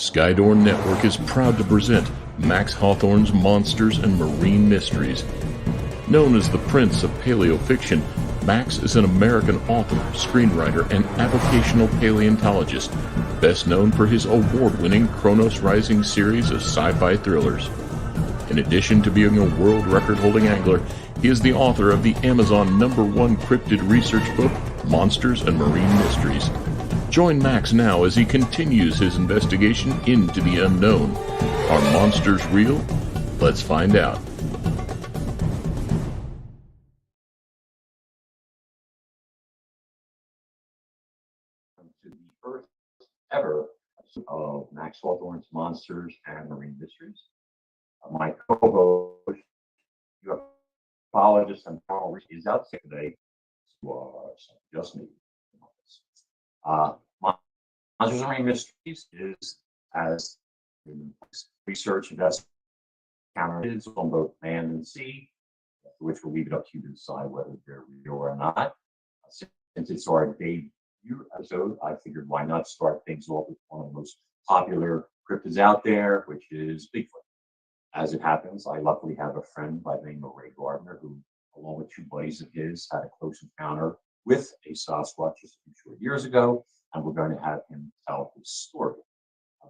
Skydor Network is proud to present Max Hawthorne's Monsters and Marine Mysteries. Known as the Prince of Paleofiction, Max is an American author, screenwriter, and avocational paleontologist, best known for his award-winning Chronos Rising series of sci-fi thrillers. In addition to being a world record-holding angler, he is the author of the Amazon #1 cryptid research book, Monsters and Marine Mysteries. Join Max now as he continues his investigation into the unknown. Are monsters real? Let's find out. To the first ever of Max Hawthorne's Monsters and Marine Mysteries. My co-host, ufologist and Paul is out sick today. So, just me. Monsters and Marine Mysteries is as research investment is on both land and sea, which we'll leave it up to you to decide whether they're real or not. Since it's our debut episode, I figured why not start things off with one of the most popular cryptids out there, which is Bigfoot. As it happens, I luckily have a friend by the name of Ray Gardner, who, along with two buddies of his, had a close encounter with a Sasquatch just a few short years ago, and we're going to have him tell his story.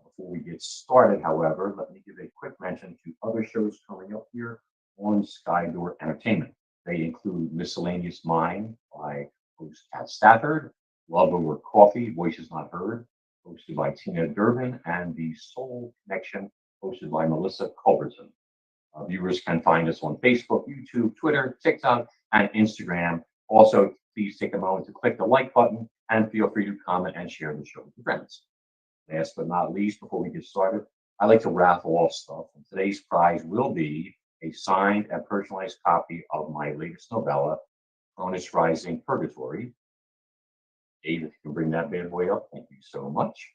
Before we get started, however, let me give a quick mention to other shows coming up here on Skydor Entertainment. They include Miscellaneous Mind by host Kat Stafford, Love Over Coffee, Voices Not Heard, hosted by Tina Durbin, and The Soul Connection, hosted by Melissa Culbertson. Viewers can find us on Facebook, YouTube, Twitter, TikTok, and Instagram. Also, please take a moment to click the like button and feel free to comment and share the show with your friends. Last but not least, before we get started, I like to raffle off stuff. And today's prize will be a signed and personalized copy of my latest novella, Chronos Rising Purgatory. Dave, if you can bring that bad boy up, thank you so much.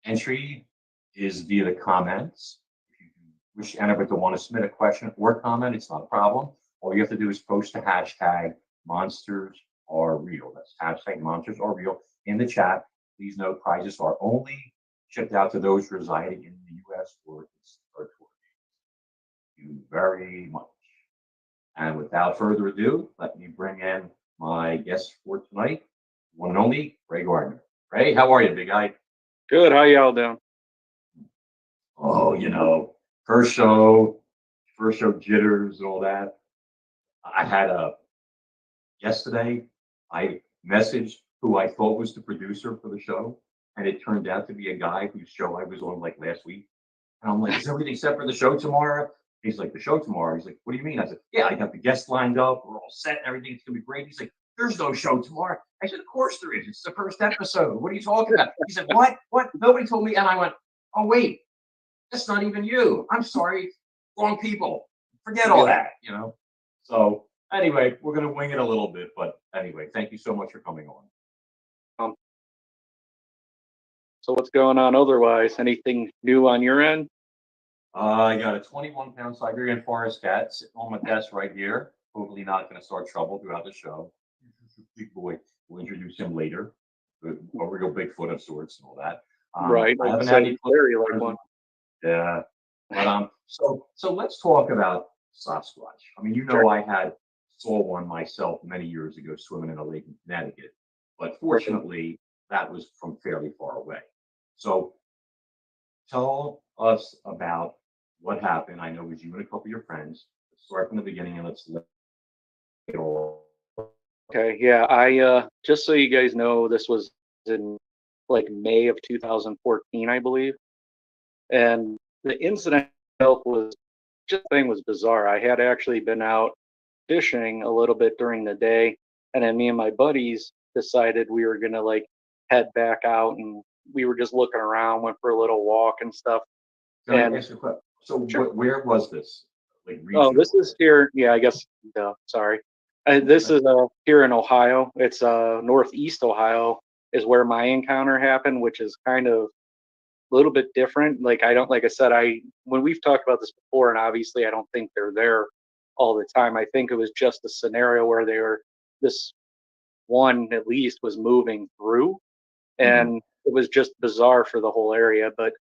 Entry is via the comments. If you wish to enter but don't want to submit a question or comment, it's not a problem. All you have to do is post the hashtag Monsters Are Real. That's hashtag Monsters Are Real in the chat. Please note prizes are only shipped out to those residing in the U.S. or its territories. Thank you very much. And without further ado, let me bring in my guest for tonight, one and only Ray Gardner. Ray, how are you, big guy? Good. How y'all doing? Oh, first show jitters and all that. I had yesterday, I messaged who I thought was the producer for the show, and it turned out to be a guy whose show I was on like last week. And I'm like, is everything set for the show tomorrow? He's like, the show tomorrow? He's like, what do you mean? I said, yeah, I got the guests lined up. We're all set. Everything's going to be great. He's like, there's no show tomorrow. I said, of course there is. It's the first episode. What are you talking about? He said, what? Nobody told me. And I went, oh, wait, that's not even you. I'm sorry. Wrong people. Forget all that, So anyway, we're going to wing it a little bit. But anyway, thank you so much for coming on. So what's going on otherwise? Anything new on your end? I got a 21-pound Siberian forest cat sitting on my desk right here. Hopefully not going to start trouble throughout the show. Big boy. We'll introduce him later. A real Bigfoot of sorts and all that. Right. I haven't had any very like one. Yeah. But so let's talk about Sasquatch. I mean, Sure. I saw one myself many years ago swimming in a lake in Connecticut. But fortunately, that was from fairly far away. So tell us about what happened. I know it was you and a couple of your friends. Let's start from the beginning and let's let it all. Okay. Yeah. I just so you guys know, this was in like May of 2014, I believe. And the incident itself was bizarre. I had actually been out fishing a little bit during the day, and then me and my buddies decided we were gonna like head back out, and we were just looking around, went for a little walk and stuff. Can I ask you a question? So Sure. where was this? Like This is here. Yeah, I guess. Sorry. This is here in Ohio. It's northeast Ohio is where my encounter happened, which is kind of a little bit different. Like I said, when we've talked about this before, and obviously I don't think they're there all the time. I think it was just a scenario where this one at least was moving through, and it was just bizarre for the whole area. But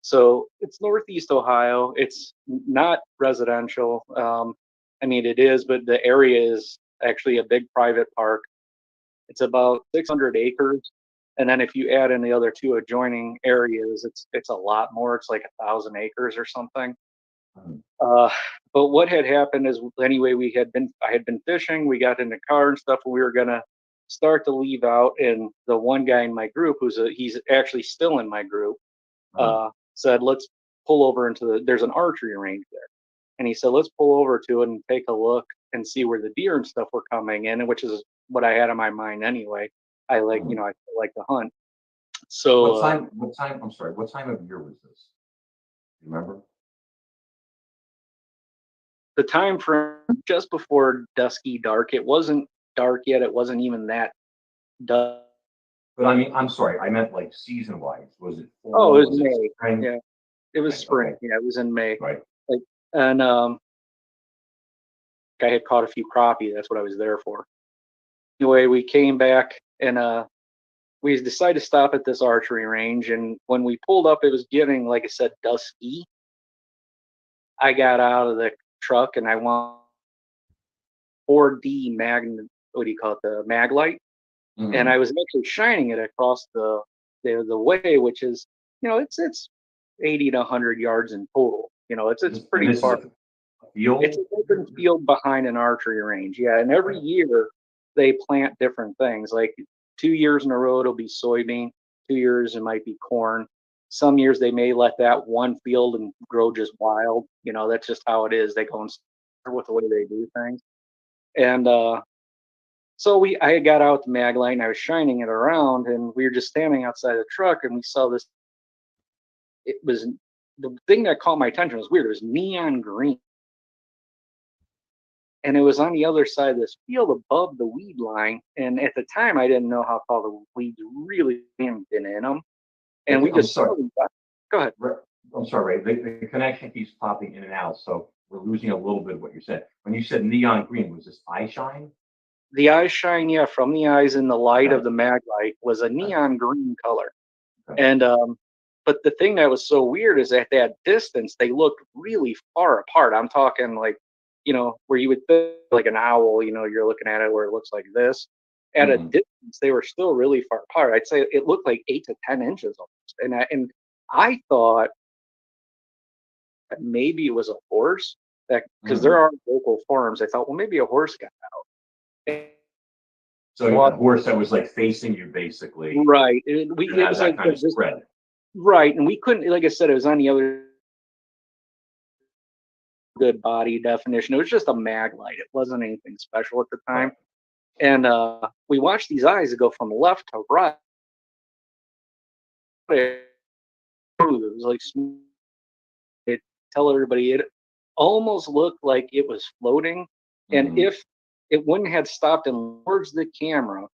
so it's Northeast Ohio. It's not residential. I mean, it is, but the area is actually a big private park. It's about 600 acres. And then if you add in the other two adjoining areas, it's a lot more. It's like 1,000 acres or something. Mhm. Uh, but what had happened is anyway, I had been fishing. We got in the car and stuff. And we were gonna start to leave out, and the one guy in my group, he's actually still in my group, Uh, said, "Let's pull over into there's an archery range there," and he said, "Let's pull over to it and take a look and see where the deer and stuff were coming in," and which is what I had in my mind anyway. mhm. I like to hunt. So What time, I'm sorry, what time of year was this? You remember? the time frame just before dusky dark. It wasn't dark yet. It wasn't even that dusk. But I mean, I'm sorry, I meant like season wise. Was it Oh, fall? it was Was it May. spring? Yeah, it was May, okay, spring. Yeah, it was in May. right. Like, and I had caught a few crappie. That's what I was there for. Anyway, we came back and we decided to stop at this archery range. And when we pulled up, it was getting, like I said, dusky. I got out of the truck and I want 4D magnet. What do you call it? The mag light. And Mhm. I was actually shining it across the way, which is, it's 80 to 100 yards in total. It's And pretty this is far. a It's field? an open field behind an archery range. Yeah, and every Right. year they plant different things. Like 2 years in a row it'll be soybean. 2 years it might be corn. Some years they may let that one field and grow just wild. That's just how it is. They go and with the way they do things. And so I got out the mag light and I was shining it around, and we were just standing outside the truck and we saw this. It was the thing that caught my attention was weird. It was neon green, and it was on the other side of this field above the weed line. And at the time, I didn't know how tall the weeds really been in them. And we I'm just sorry. slowly go ahead. Re- I'm sorry, Ray. The connection keeps popping in and out, so we're losing a little bit of what you said. When you said neon green, was this eye shine? The eye shine, yeah, from the eyes in the light Okay. of the mag light was a Okay. neon green color. Okay. And but the thing that was so weird is at that distance, they looked really far apart. I'm talking like, where you would think like an owl, you're looking at it where it looks like this. At a Mhm. distance, they were still really far apart. I'd say it looked like 8 to 10 inches almost. And I thought that maybe it was a horse, that because there Mhm. are local farms. I thought, well, maybe a horse got out. So a horse that was like facing you basically, Right. and It has was that like kind of spread. right, and we couldn't. Like I said, it was on the other good body definition. It was just a mag light. It wasn't anything special at the time. Right. And we watched these eyes go from left to right. It was like it tell everybody it almost looked like it was floating. And Mhm. if it wouldn't have stopped and towards the camera,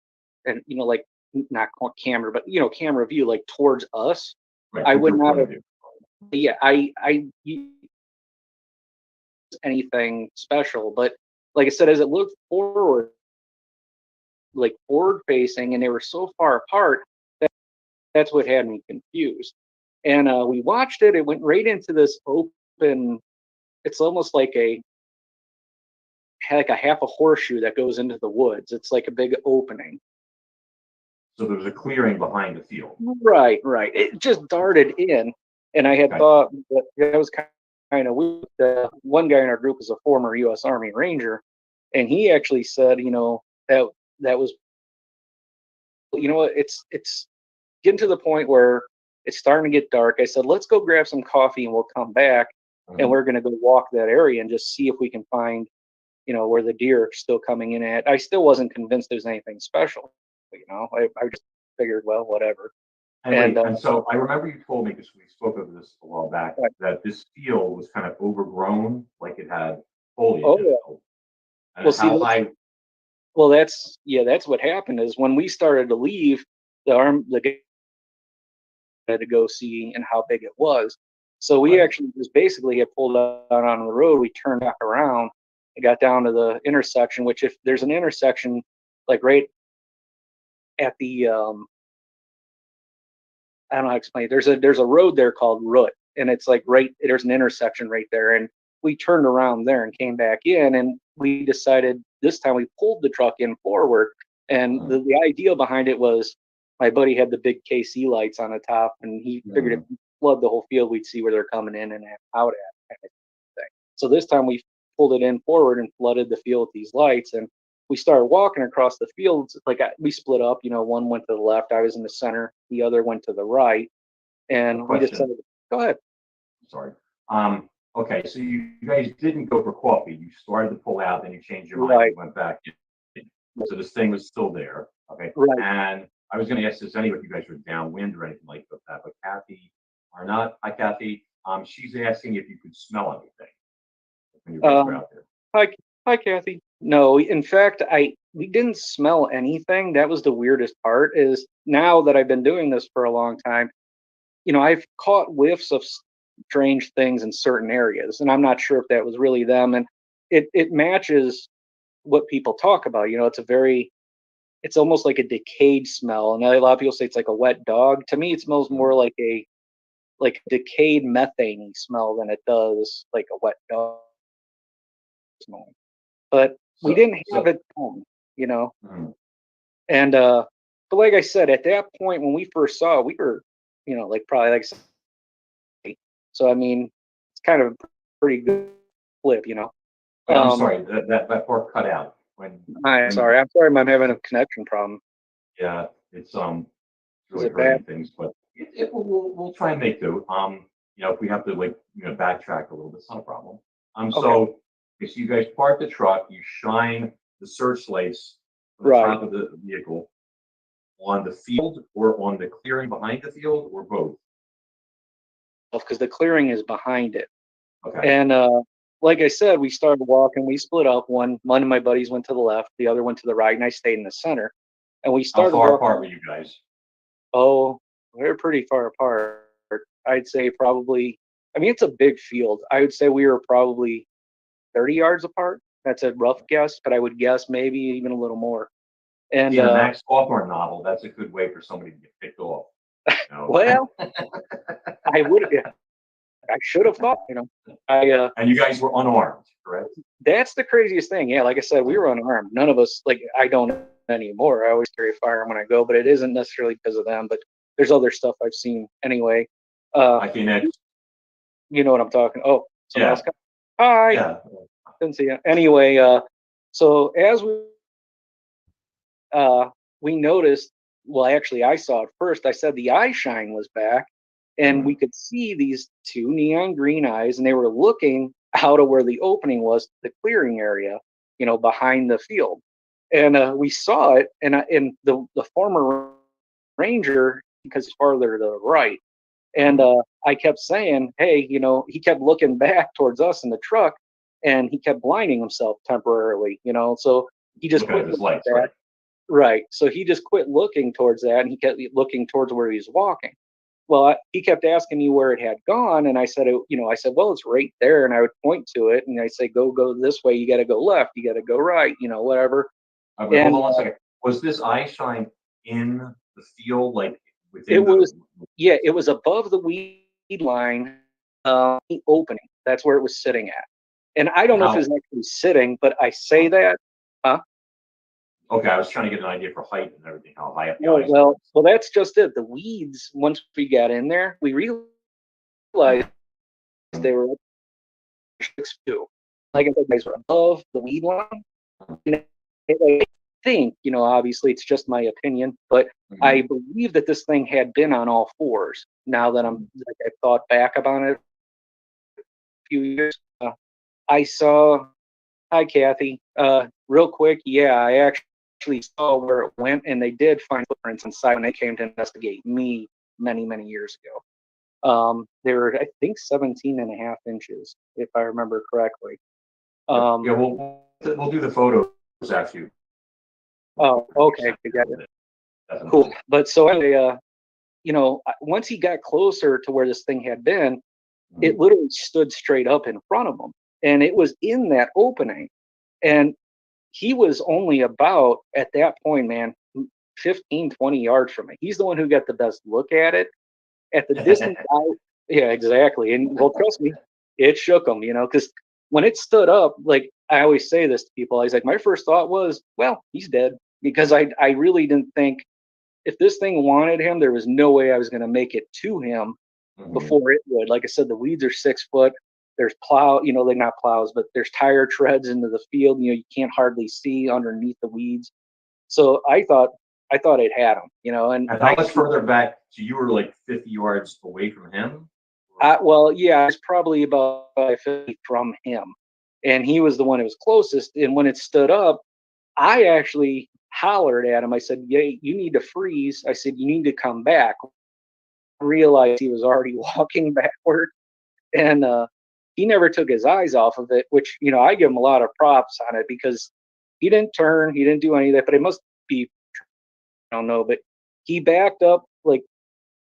and like not camera, but camera view, like towards us, Right. I From would your not point have. of view. Yeah, I anything special. But like I said, as it looked forward, like forward facing, and they were so far apart that that's what had me confused. And we watched it. It went right into this open. It's almost like a half a horseshoe that goes into the woods. It's like a big opening. So there was a clearing behind the field. Right, right. It just darted in, and I had Okay. thought that was kind of weird. One guy in our group is a former U.S. Army Ranger, and he actually said, that was, what, it's getting to the point where it's starting to get dark. I said, let's go grab some coffee and we'll come back, and Mhm. we're going to go walk that area and just see if we can find, where the deer are still coming in at. I still wasn't convinced there's anything special. I just figured, well, whatever. And And wait, and so I remember you told me, because we spoke of this a while back, that this field was kind of overgrown, like it had foliage oh in yeah, it. And well, see, how high? that's what happened is when we started to leave, the guy had to go see and how big it was. So we Right. actually just basically had pulled out on the road. We turned back around and got down to the intersection. Which, if there's an intersection like right at the I don't know how to explain it. There's a road there called Root, and it's like there's an intersection right there, and we turned around there and came back in, and we decided this time we pulled the truck in forward, and the idea behind it was my buddy had the big KC lights on the top, and he figured if we flood the whole field, we'd see where they're coming in and out at kind of thing. So this time we pulled it in forward and flooded the field with these lights, and we started walking across the fields. Like we split up, one went to the left, I was in the center, the other went to the right, and we decided. Go ahead. Sorry. Okay, so you guys didn't go for coffee. You started to pull out, then you changed your mind and went back in. So this thing was still there. Okay. Right. And I was going to ask this anyway if you guys were downwind or anything like that, but Kathy are not. Hi, Kathy. She's asking if you could smell anything when you guys were out there. Hi, Kathy. No, in fact, we didn't smell anything. That was the weirdest part. Is now that I've been doing this for a long time, I've caught whiffs of strange things in certain areas, and I'm not sure if that was really them. And it matches what people talk about. It's almost like a decayed smell, and a lot of people say it's like a wet dog. To me, it smells more like a decayed methane smell than it does like a wet dog smell. But we didn't have it done, and but like I said, at that point when we first saw it, we were, probably like. So I mean, it's kind of a pretty good flip, I'm sorry, that part cut out. I'm sorry, I'm I'm having a connection problem. Yeah, it's really Is it hurting bad? things, but we'll try and make do. If we have to backtrack a little bit, it's not a problem. So you guys park the truck, you shine the searchlights on the top of the vehicle on the field or on the clearing behind the field, or both. Because the clearing is behind it. Okay. And like I said, we started walking. We split up. One of my buddies went to the left, the other went to the right, and I stayed in the center. And we started. How far apart were you guys? Oh, we're pretty far apart. I'd say probably. I mean, it's a big field. I would say we were probably 30 yards apart. That's a rough guess, but I would guess maybe even a little more. And in a Max Hawthorne novel, that's a good way for somebody to get picked off. Well, I would have. Yeah, I should have thought. And you guys were unarmed, correct? That's the craziest thing. Yeah, like I said, we were unarmed. None of us, I don't anymore. I always carry a firearm when I go, but it isn't necessarily because of them. But there's other stuff I've seen anyway. I can imagine. You know what I'm talking. Oh, someone else. Hi. Yeah. Didn't see you. Anyway, so as we noticed. Well, actually, I saw it first. I said the eye shine was back, and we could see these two neon green eyes, and they were looking out of where the opening was, the clearing area, behind the field. And we saw it, and the former ranger, because farther to the right, and I kept saying, hey, he kept looking back towards us in the truck, and he kept blinding himself temporarily, so he just quit his lights, that. Right. So he just quit looking towards that, and he kept looking towards where he was walking. Well, he kept asking me where it had gone, and I said, well, it's right there, and I would point to it, and I say, go this way. You got to go left. You got to go right. Whatever. Wait, hold on one second. Was this eye shine in the field, like within? It was. Yeah, it was above the weed line, opening. That's where it was sitting at, and I don't know if it was actually sitting, but I say that, huh? Okay, I was trying to get an idea for height and everything, how high up the ice was. Well, that's just it. The weeds, once we got in there, we realized they were 6'2". Like I said, guys were above the weed line. And I think, obviously it's just my opinion, but I believe that this thing had been on all fours. Now that I thought back about it a few years, I saw. Hi, Kathy. Real quick, yeah, I actually saw where it went, and they did find footprints inside when they came to investigate me many years ago. They were, I think, 17.5 inches, if I remember correctly. Yeah, we'll do the photos after you. Oh, okay, got it. Cool. But so anyway, once he got closer to where this thing had been, it literally stood straight up in front of him, and it was in that opening, and he was only about, at that point, man, 15, 20 yards from me. He's the one who got the best look at it. at the distance yeah, exactly. And well, trust me, it shook him, because when it stood up, like I always say this to people, I was like, my first thought was, well, he's dead, because I really didn't think if this thing wanted him, there was no way I was going to make it to him Mhm. before it would. Like I said, the weeds are 6 foot. There's they're not plows, but there's tire treads into the field. You can't hardly see underneath the weeds. So I thought it had him, and And how much further back? So you were like 50 yards away from him? Or- well, yeah, I was probably about 5 feet from him, and he was the one who was closest. And when it stood up, I actually hollered at him. I said, "Yeah, you need to freeze." I said, "You need to come back." I realized he was already walking backward, and he never took his eyes off of it. Which I give him a lot of props on it, because he didn't turn, he didn't do any of that. But it must be, I don't know, but he backed up like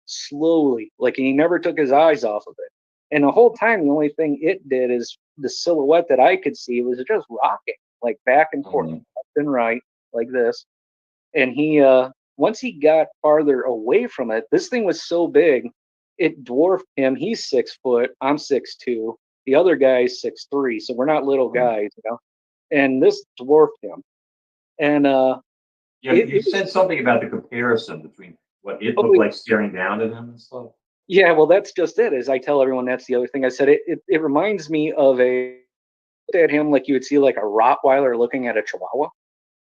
slowly, like, and he never took his eyes off of it. And the whole time, the only thing it did is the silhouette that I could see was just rocking, like back and forth, Mhm. left and right, like this. And he, once he got farther away from it, this thing was so big, it dwarfed him. He's 6 foot, I'm 6'2", the other guy's 6'3", so we're not little Mhm. guys. And this dwarfed him. And Yeah, you it was, said something about the comparison between what it oh, looked like staring down at him and stuff. yeah, well, that's just it. As I tell everyone, that's the other thing I said. It reminds me of at him like you would see like a Rottweiler looking at a Chihuahua.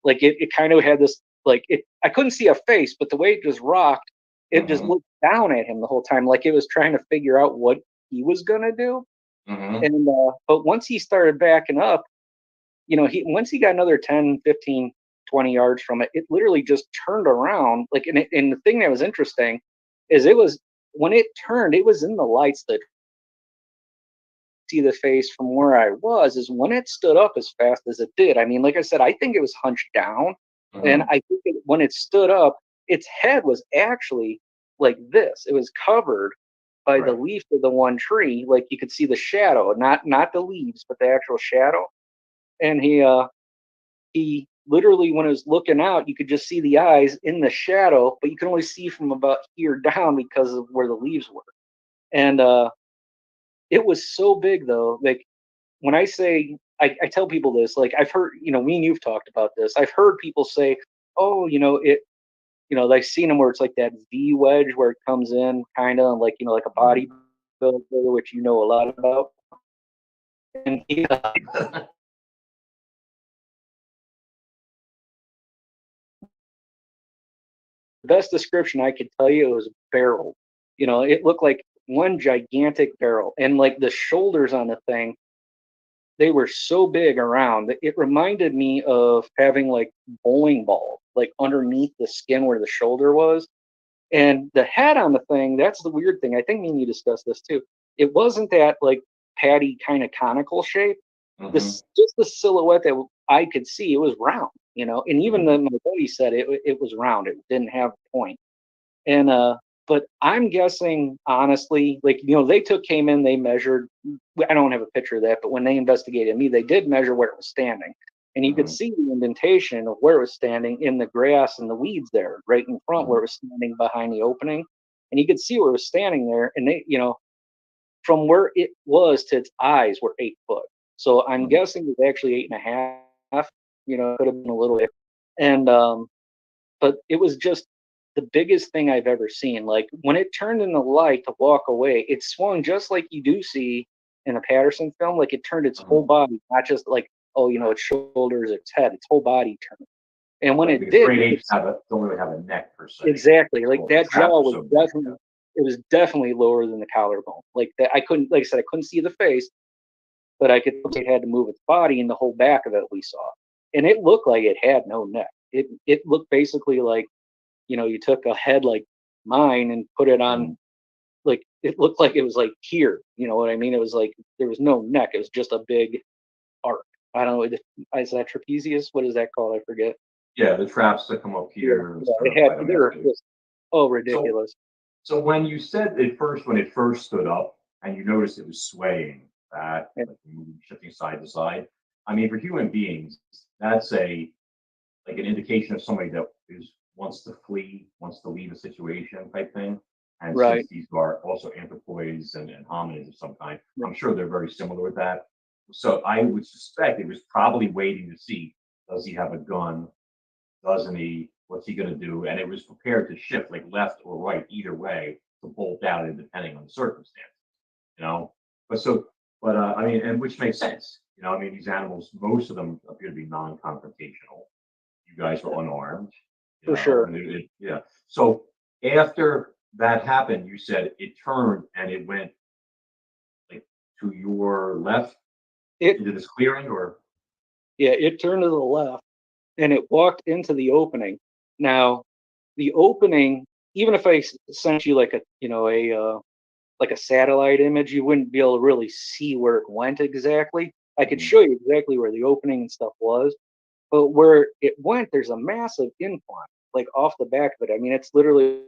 Like it kind of had this like it. I couldn't see a face, but the way it just rocked, it just Hmm. looked down at him the whole time, like it was trying to figure out what he was gonna do. Hmm. And but once he started backing up, he once he got another 10, 15, 20 yards from it, it literally just turned around. Like, and the thing that was interesting is it was when it turned, it was in the lights that see the face from where I was is when it stood up as fast as it did. I mean, like I said, I think it was hunched down, and Hmm. I think when it stood up, its head was actually like this. It was covered by the Right. leaf of the one tree, like you could see the shadow, not the leaves, but the actual shadow. And he literally, when it was looking out, you could just see the eyes in the shadow, but you can only see from about here down because of where the leaves were. And it was so big though, like when I say I tell people this, like I've heard, me and you've talked about this. I've heard people say, "Oh, they've seen them where it's like that V wedge where it comes in, kind of like like a Mhm. bodybuilder, which you know a lot about." And the best description I could tell you, it was barrel. It looked like one gigantic barrel, and like the shoulders on the thing, they were so big around that it reminded me of having like bowling ball like underneath the skin where the shoulder was. And the head on the thing, that's the weird thing. I think me and you discussed this too. It wasn't that like patty kind of conical shape. Hmm. This just the silhouette that I could see, it was round. And even Hmm. then my buddy said it was round. It didn't have a point. And but I'm guessing honestly, like they came in, they measured. I don't have a picture of that, but when they investigated me, they did measure where it was standing, and you could Hmm. see the indentation of where it was standing in the grass and the weeds there, right in front where Hmm. it was standing behind the opening, and you could see where it was standing there, and from where it was to its eyes were 8 foot. So I'm Hmm. guessing it was actually 8.5. Could have been a little bit, and but it was just the biggest thing I've ever seen. Like when it turned in the light to walk away, it swung just like you do see in a Patterson film. Like it turned its whole Hmm. body, not just like, oh, its shoulders, its head, its whole body turned. And when Right, it because did, great you could apes don't really have a neck per se. exactly like The that traps jaw are was so big. Yeah. definitely, it was definitely lower than the collarbone. Like that, I couldn't, like I said, I couldn't see the face, but I could it had to move its body, and the whole back of it we saw. And it looked like it had no neck. It looked basically like you took a head like mine and put it on, Mhm. like it looked like it was like here. You know what I mean? It was like there was no neck. It was just a big arc. I don't know. Is that trapezius? What is that called? I forget. Yeah, the traps that come up Yeah, here and yeah. stuff. It had. I don't They know. were just oh So, ridiculous. so when you said at first, when it first stood up, and you noticed it was swaying back, And like moving, shifting side to side. I mean, for human beings, that's a like an indication of somebody that is wants to flee, wants to leave a situation type thing. And Right. since these are also anthropoids and hominids of some kind, I'm sure they're very similar with that. So I would suspect it was probably waiting to see, does he have a gun? Doesn't he? What's he going to do? And it was prepared to shift like left or right, either way, to bolt out and depending on the circumstance, you know. But so, but I mean, and which makes sense, you know. I mean, these animals, most of them appear to be non-confrontational. You guys were unarmed, you For know, sure. and yeah. So after that happened, you said it turned and it went like to your left It into this clearing, or Yeah, it turned to the left and it walked into the opening. Now, the opening, even if sent you like a like a satellite image, you wouldn't be able to really see where it went exactly. I could Mhm. show you exactly where the opening and stuff was, but where it went, there's a massive incline, like off the back of it. I mean, it's literally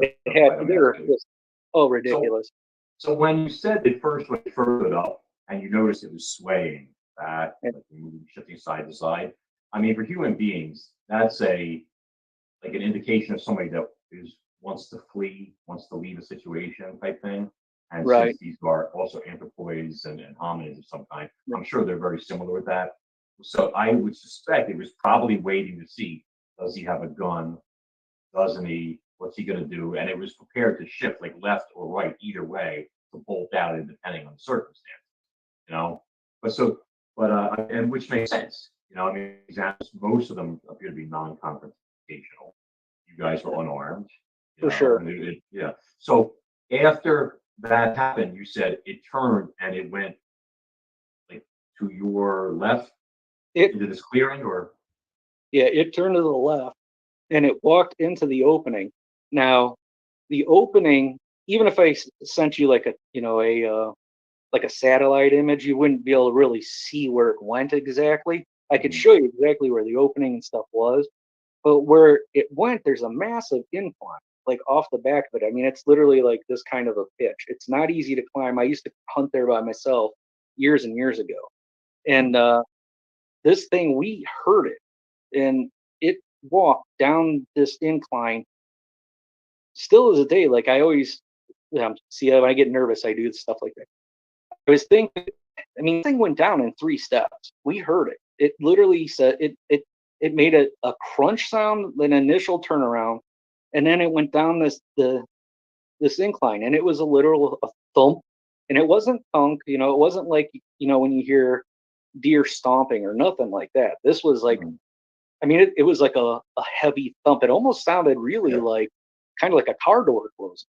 it I had don't have they're to. just oh So ridiculous. So when you said it first went further up and you noticed it was swaying back, And like moving, shifting side to side, I mean, for human beings, that's a like an indication of somebody that is wants to flee, wants to leave a situation type thing. And right. since these are also anthropoids and hominids of some kind, I'm sure they're very similar with that. So I would suspect it was probably waiting to see, does he have a gun? Doesn't he? What's he going to do? And it was prepared to shift like left or right, either way, to bolt out, and depending on the circumstance, you know. But so, but and which makes sense, you know. I mean, examples, most of them appear to be non-confrontational. You guys were unarmed, you For know. sure. And yeah. So after that happened, you said it turned and it went like to your left It into this clearing, or Yeah, it turned to the left and it walked into the opening. Now, the opening, even if sent you like a, like a satellite image, you wouldn't be able to really see where it went exactly. I could Mhm. show you exactly where the opening and stuff was, but where it went, there's a massive incline, like off the back of it. I mean, it's literally like this kind of a pitch. It's not easy to climb. I used to hunt there by myself years and years ago. And this thing, we heard it, and it walked down this incline still as a day. Like I always, see, when I get nervous, I do stuff like that. I was thinking, I mean, the thing went down in 3 steps. We heard it. It literally said it made a crunch sound, an initial turnaround, and then it went down this incline, and it was a literal a thump, and it wasn't thunk. It wasn't like when you hear deer stomping or nothing like that. This was like, Mhm. I mean, it was like a heavy thump. It almost sounded really Yeah, like kind of like a car door closing.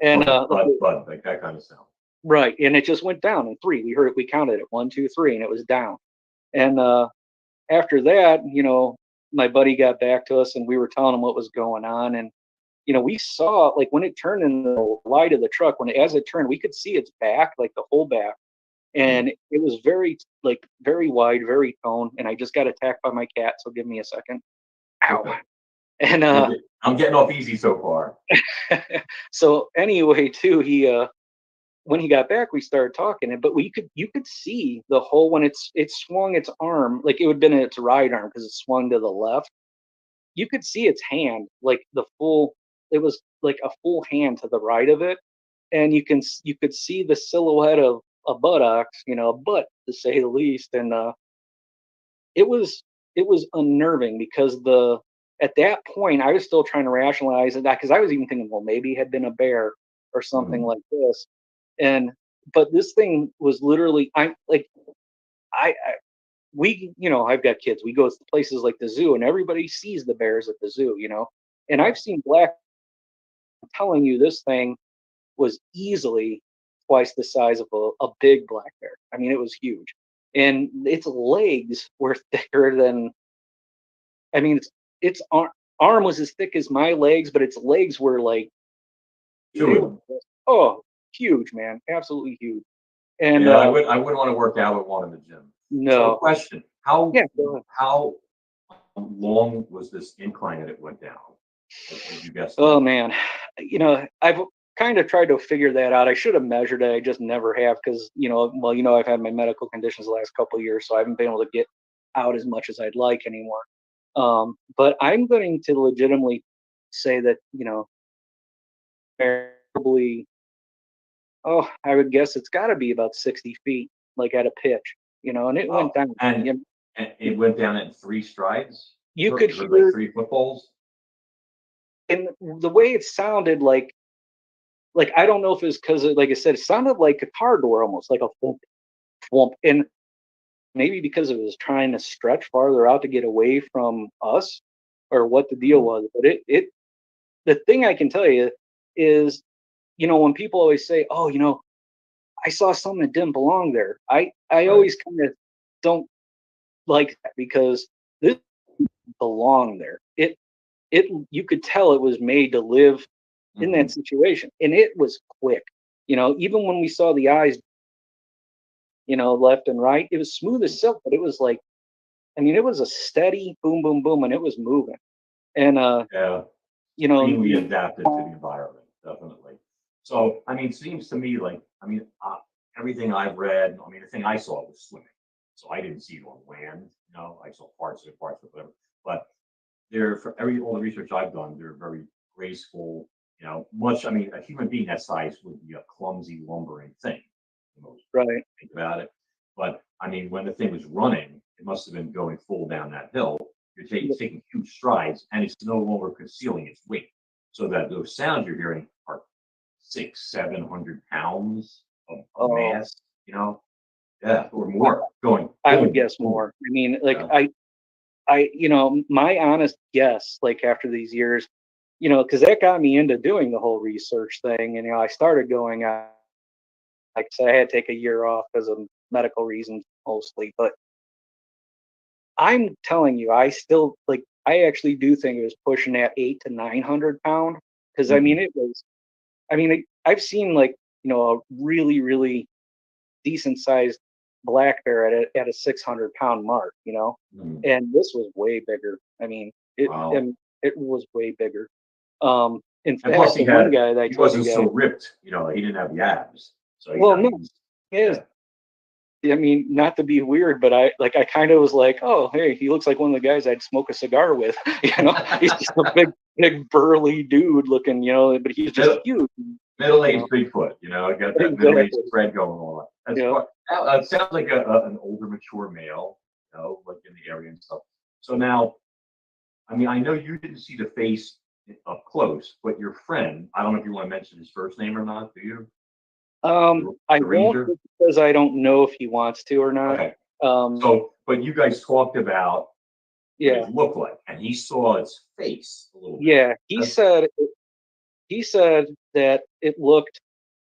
And like that kind of sound. right, and it just went down in three. We heard it. We counted it, 1, 2, 3, and it was down. And after that, my buddy got back to us, and we were telling him what was going on. And we saw, like, when it turned in the light of the truck, as it turned, we could see its back, like the whole back, Mhm. and it was very, like, very wide, very toned. And I just got attacked by my cat, so give me a second. Ow. Okay. And I'm getting off easy so far. so anyway, too, he when he got back, we started talking, but you could see the whole, when it swung its arm, like it would have been its right arm because it swung to the left. You could see its hand, like the full. It was like a full hand to the right of it, and you could see the silhouette of a buttocks, a butt to say the least. And it was it was unnerving because the at that point I was still trying to rationalize it, because I was even thinking, well, maybe it had been a bear or something Mhm. like this. And but this thing was literally, I like I we I've got kids. We go to places like the zoo, and everybody sees the bears at the zoo. And Yeah. I've seen black. I'm telling you, this thing was easily twice the size of a big black bear. I mean, it was huge, and its legs were thicker than. I mean, its arm was as thick as my legs, but its legs were like, Two they of were, them. oh, huge, man, absolutely huge. And Yeah, I wouldn't want to work out with one in the gym. So, no, question: yeah, go ahead. how long was this incline that it went down? Would you Oh guesstimate? man, I've kind of tried to figure that out. I should have measured it. I just never have, because well, I've had my medical conditions the last couple of years, so I haven't been able to get out as much as I'd like anymore. But I'm going to legitimately say that probably, oh, I would guess it's got to be about 60 feet, like at a pitch, and it went Oh, down. and You, and it went down in three strides. you could Heard like hear, three footballs. and the way it sounded, like I don't know if it's because, like I said, it sounded like a car door, almost like a thump, thump. And maybe because it was trying to stretch farther out to get away from us, or what the deal Mhm. was. But the thing I can tell you is, when people always say, oh, I saw something that didn't belong there. I Right. always kind of don't like that, because this belonged there. It you could tell it was made to live in that Mhm. situation, and it was quick. Even when we saw the eyes, left and right, it was smooth as silk, but it was like, I mean, it was a steady boom, boom, boom, and it was moving. And Yeah. you know, Extremely adapted to the environment, definitely. So, I mean, seems to me like, I mean, everything I've read, I mean, the thing I saw was swimming. So I didn't see it on land, I saw parts of it, whatever. But they're, for all the research I've done, they're very graceful, much, I mean, a human being that size would be a clumsy, lumbering thing. Most right, think about it. But I mean, when the thing was running, it must have been going full down that hill. You're taking huge strides, and it's no longer concealing its weight. So that those sounds you're hearing are 600-700 pounds of mass, yeah, or more going. I would boom, guess boom. more. I mean, like Yeah. my honest guess, like after these years, because that got me into doing the whole research thing, and I started going out. Like I said, I had to take a year off because of medical reasons mostly, but I'm telling you, I actually do think it was pushing that 800 to 900 pound, because I mean Mhm. it was. I mean, I've seen like a really really decent sized black bear at a 600 pound mark, Mhm. and this was way bigger. I mean, Wow. it was way bigger. In And plus, fact, the one guy that I he told you wasn't so guys, ripped. He didn't have the abs. So well, no, he was, is yeah. I mean, not to be weird, but I kind of was like, oh, hey, he looks like one of the guys I'd smoke a cigar with. He's just a big burly dude looking, but he's just Middle, huge. middle-aged Bigfoot. Got that middle-aged Exactly. spread going on. That's Yeah. fun. It sounds like an older, mature male. Like in the area and stuff. So now, I mean, I know you didn't see the face up close, but your friend, I don't know if you want to mention his first name or not. Do you? I The won't, ranger. because I don't know if he wants to or not. Okay. Um, So, but you guys talked about what yeah, it looked like, and he saw its face a little bit. yeah. That's, He said that it looked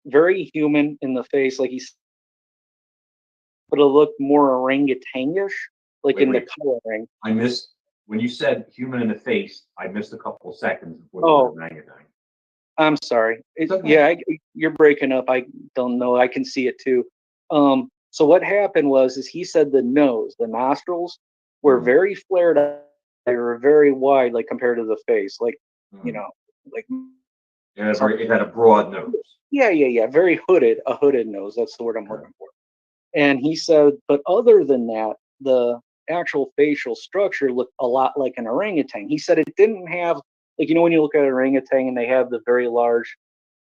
very human in the face, like but it looked more orangutangish, like wait, in the wait. coloring. I missed when you said human in the face. I missed a couple of seconds before the word Oh, orangutan. I'm sorry. It's okay. Yeah, you're breaking up. I don't know. I can see it too. So what happened is he said the nostrils were Mhm, very flared up. They were very wide, like compared to the face, you mhm. know, like some. It had a broad nose. Yeah. Very hooded, a hooded nose. That's the word I'm Okay. looking for. And he said, but other than that, the actual facial structure looked a lot like an orangutan. He said it didn't have, like, when you look at an orangutan and they have the very large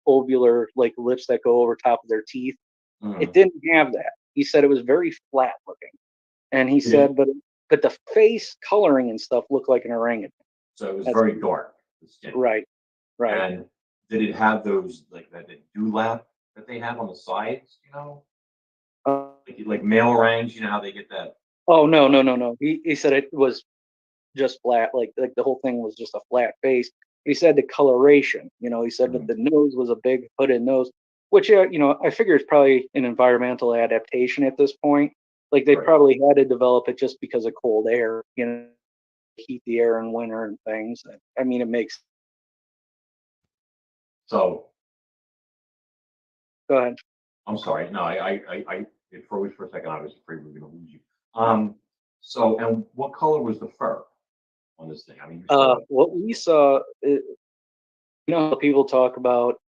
ovular, like, lips that go over top of their teeth. It Mhm. didn't have that. He said it was very flat looking. And he Did it? said, but the face coloring and stuff looked like an orangutan. So it was That's very dark, the skin. right, right. And did it have those like that dewlap that they have on the sides? Uh, Like male orangs. You know how they get that. oh no. He said it was just flat, like the whole thing was just a flat face. He said the coloration, he said that Mhm. the nose was a big hooded nose, which I figure it's probably an environmental adaptation at this point. Like they Right. probably had to develop it just because of cold air, heat the air in winter and things. I mean, it makes. So Go ahead. I'm sorry. No, I it froze for a second. I was afraid we were going to lose you. So, and what color was the fur on this thing? I mean, you saw it. What we saw, how people talk about,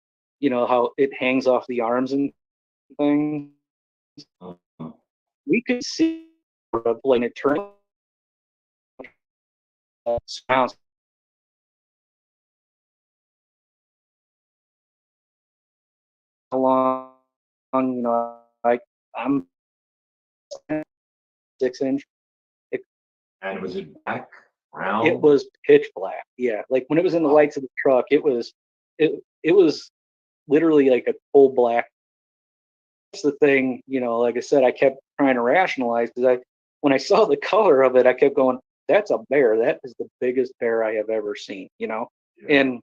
how it hangs off the arms and things. Uh, We could see like it turned sounds along, like I'm 6 inch. It, and was it black, it brown? was pitch black. Yeah, like when it was in the Wow. lights of the truck, it was literally like a full black. That's the thing, like I said, I kept trying to rationalize because when I saw the color of it, I kept going, "That's a bear. That is the biggest bear I have ever seen." Yeah. And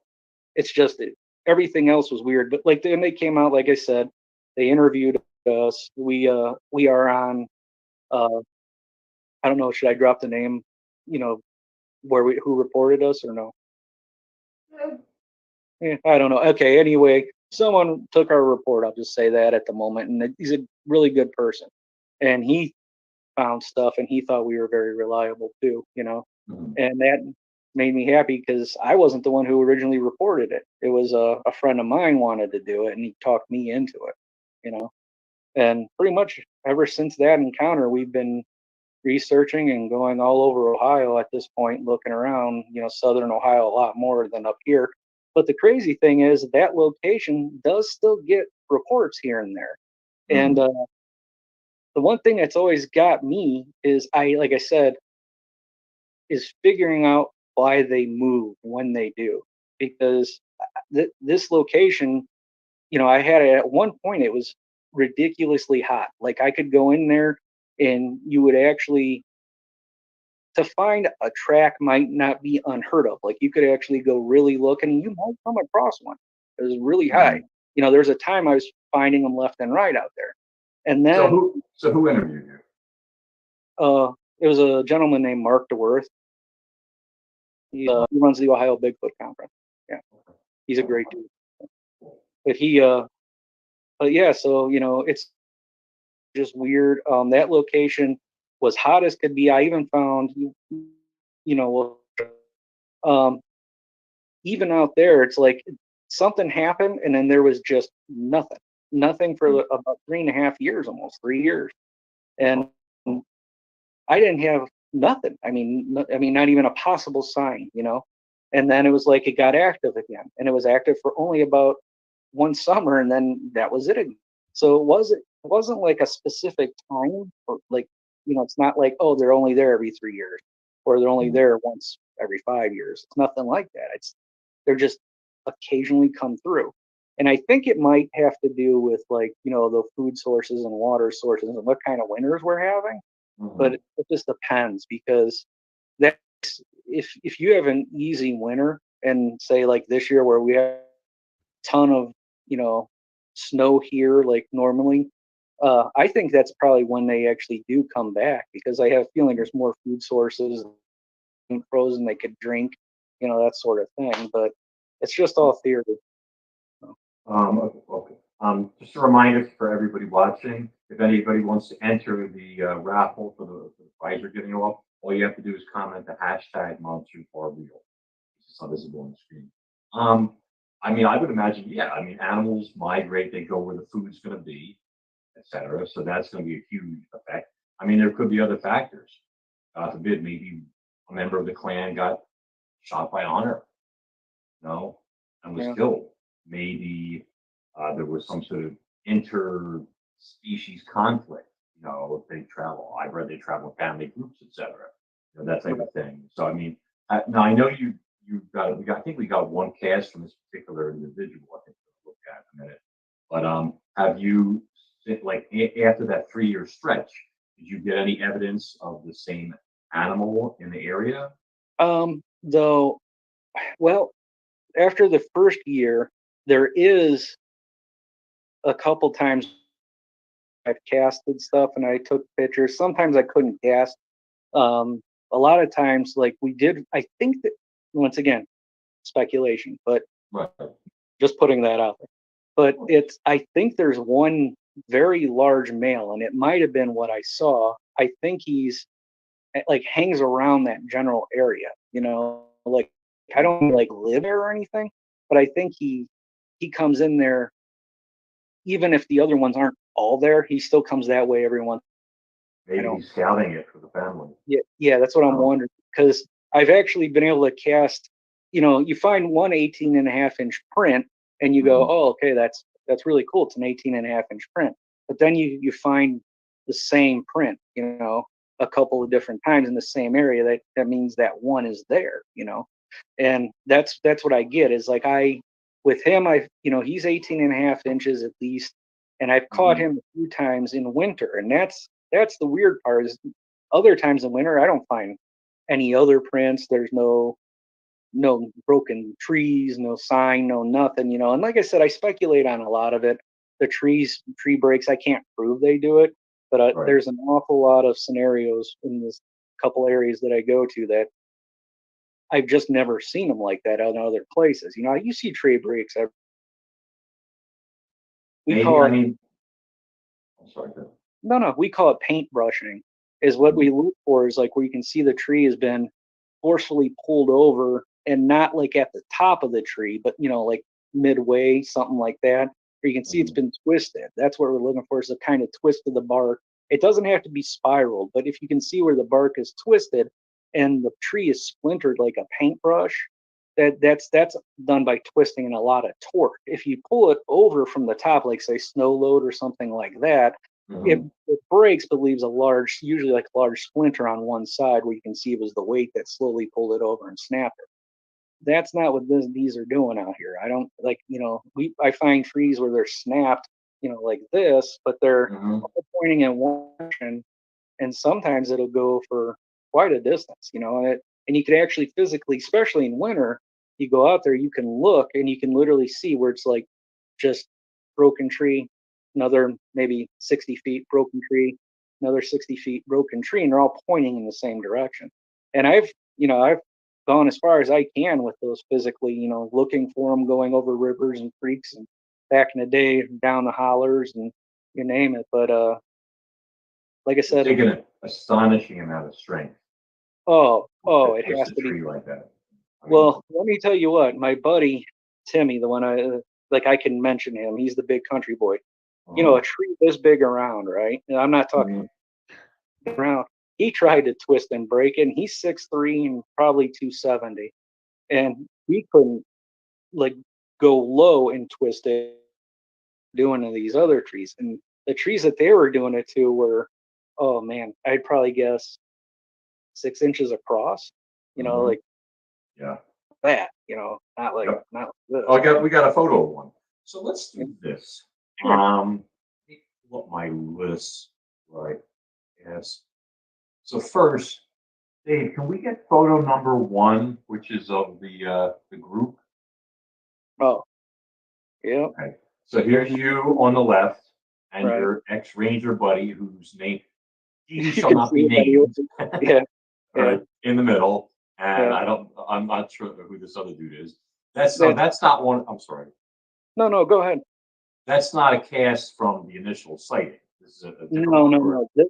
it's just everything else was weird. But like then they came out, like I said, they interviewed us. We are on. Uh, I don't know. Should I drop the name? You know who reported us or no? I don't know. Okay. Anyway, someone took our report. I'll just say that at the moment, and he's a really good person, and he found stuff, and he thought we were very reliable too. Mhm. And that made me happy because I wasn't the one who originally reported it. It was a friend of mine wanted to do it, and he talked me into it. You know, and pretty much ever since that encounter, we've been researching and going all over Ohio at this point, looking around, southern Ohio a lot more than up here. But the crazy thing is that location does still get reports here and there. And Mhm. the one thing that's always got me is like I said, is figuring out why they move when they do. Because this location, I had it at one point, it was ridiculously hot. Like I could go in there and you would actually, to find a track might not be unheard of. Like you could actually go really looking and you might come across one. It was really high. There's a time I was finding them left and right out there. And then So who interviewed you? it was a gentleman named Mark DeWorth. He runs the Ohio Bigfoot Conference. Yeah, he's a great dude. But yeah, so it's just weird. That location was hot as could be. I even found, um, even out there, it's like something happened, and then there was just nothing for about 3.5 years, almost 3 years, and I didn't have nothing. I mean, not even a possible sign, And then it was like it got active again, and it was active for only about one summer, and then that was it again. So it wasn't like a specific time, or like, it's not like, oh, they're only there every 3 years, or they're only there once every 5 years. It's nothing like that. They're just occasionally come through. And I think it might have to do with, like, the food sources and water sources and what kind of winters we're having. But it just depends, because that's, if you have an easy winter, and say like this year where we have a ton of snow here like normally, I think that's probably when they actually do come back, because I have a feeling there's more food sources frozen they could drink, that sort of thing. But it's just all theory. Okay. Just a reminder for everybody watching, if anybody wants to enter the raffle for the prize we're giving off, all you have to do is comment the hashtag monsters are real. It's not visible on the screen. I would imagine, yeah, animals migrate, they go where the food's going to be, etc. So that's going to be a huge effect. There could be other factors. God forbid, maybe a member of the clan got shot by honor, and was killed. Maybe there was some sort of inter-species conflict. If they travel, I've read they travel in family groups, etc. That type of thing. So now I know you've got. I think we got one cast from this particular individual. I think we'll look at in a minute. But have you, like, after that 3-year stretch, did you get any evidence of the same animal in the area? Though, well, after the first year, there is a couple times I've casted stuff and I took pictures. Sometimes I couldn't cast. A lot of times, like we did, I think that, once again, speculation, but Right. just putting that out there. But I think there's one very large male, and it might have been what I saw. I think he's like hangs around that general area, like I don't like live there or anything, but I think he comes in there, even if the other ones aren't all there, he still comes that way every once. Maybe he's scouting it for the family. Yeah, that's what I'm wondering, because I've actually been able to cast, you find one 18.5-inch print and you go, oh, okay, that's really cool. It's an 18.5-inch print. But then you find the same print, a couple of different times in the same area. That means that one is there, and that's what I get is like with him, he's 18.5 inches at least. And I've caught him a few times in winter. And that's the weird part is other times in winter, I don't find any other prints. There's no broken trees, no sign, no nothing, And like I said, I speculate on a lot of it. The tree breaks, I can't prove they do it, but Right. There's an awful lot of scenarios in this couple areas that I go to that I've just never seen them like that in other places. You see tree breaks. We Maybe, call it, I'm sorry. no, we call it paintbrushing. Is what we look for is like where you can see the tree has been forcefully pulled over, and not like at the top of the tree, but like midway, something like that, where you can see it's been twisted. That's what we're looking for, is a kind of twist of the bark. It doesn't have to be spiraled, but if you can see where the bark is twisted and the tree is splintered like a paintbrush, that's done by twisting and a lot of torque. If you pull it over from the top, like say snow load or something like that, Mhm. it breaks, but leaves a large, usually like a large splinter on one side where you can see it was the weight that slowly pulled it over and snapped it. That's not what these are doing out here. I don't like, I find trees where they're snapped, like this, but they're Mhm. all pointing in one direction, and sometimes it'll go for quite a distance, and you could actually physically, especially in winter, you go out there, you can look and you can literally see where it's like just broken tree, another maybe 60 feet broken tree, another 60 feet broken tree, and they're all pointing in the same direction. And I've gone as far as I can with those physically, looking for them, going over rivers and creeks, and back in the day down the hollers and you name it. But like I It's said, taken an astonishing amount of strength oh, to it twist has a to be. tree like that. I mean, Well, let me tell you what, my buddy Timmy, the one like I can mention him, he's the big country boy. A tree this big around, right? And I'm not talking mhm. around. He tried to twist and break it, and he's 6'3" and probably 270. And he couldn't like go low and twist it doing to these other trees. And the trees that they were doing it to were, oh man, I'd probably guess 6 inches across, Mhm. like Yeah. that, not like Yep. not like Oh, this, but we got a photo of one. So let's do this. sure. Let me pull up my list. Right. Yes. So first, Dave, can we get photo number one, which is of the group? Oh, yeah, Okay. So here's you on the left, and right. your ex-ranger buddy, whose name he You shall can not see be it on the named. yeah, yeah, Right in the middle, and yeah. I'm not sure who this other dude is. That's That's that's not one. I'm sorry. no, go ahead. That's not a cast from the initial sighting. This is a different No, one, no, or no.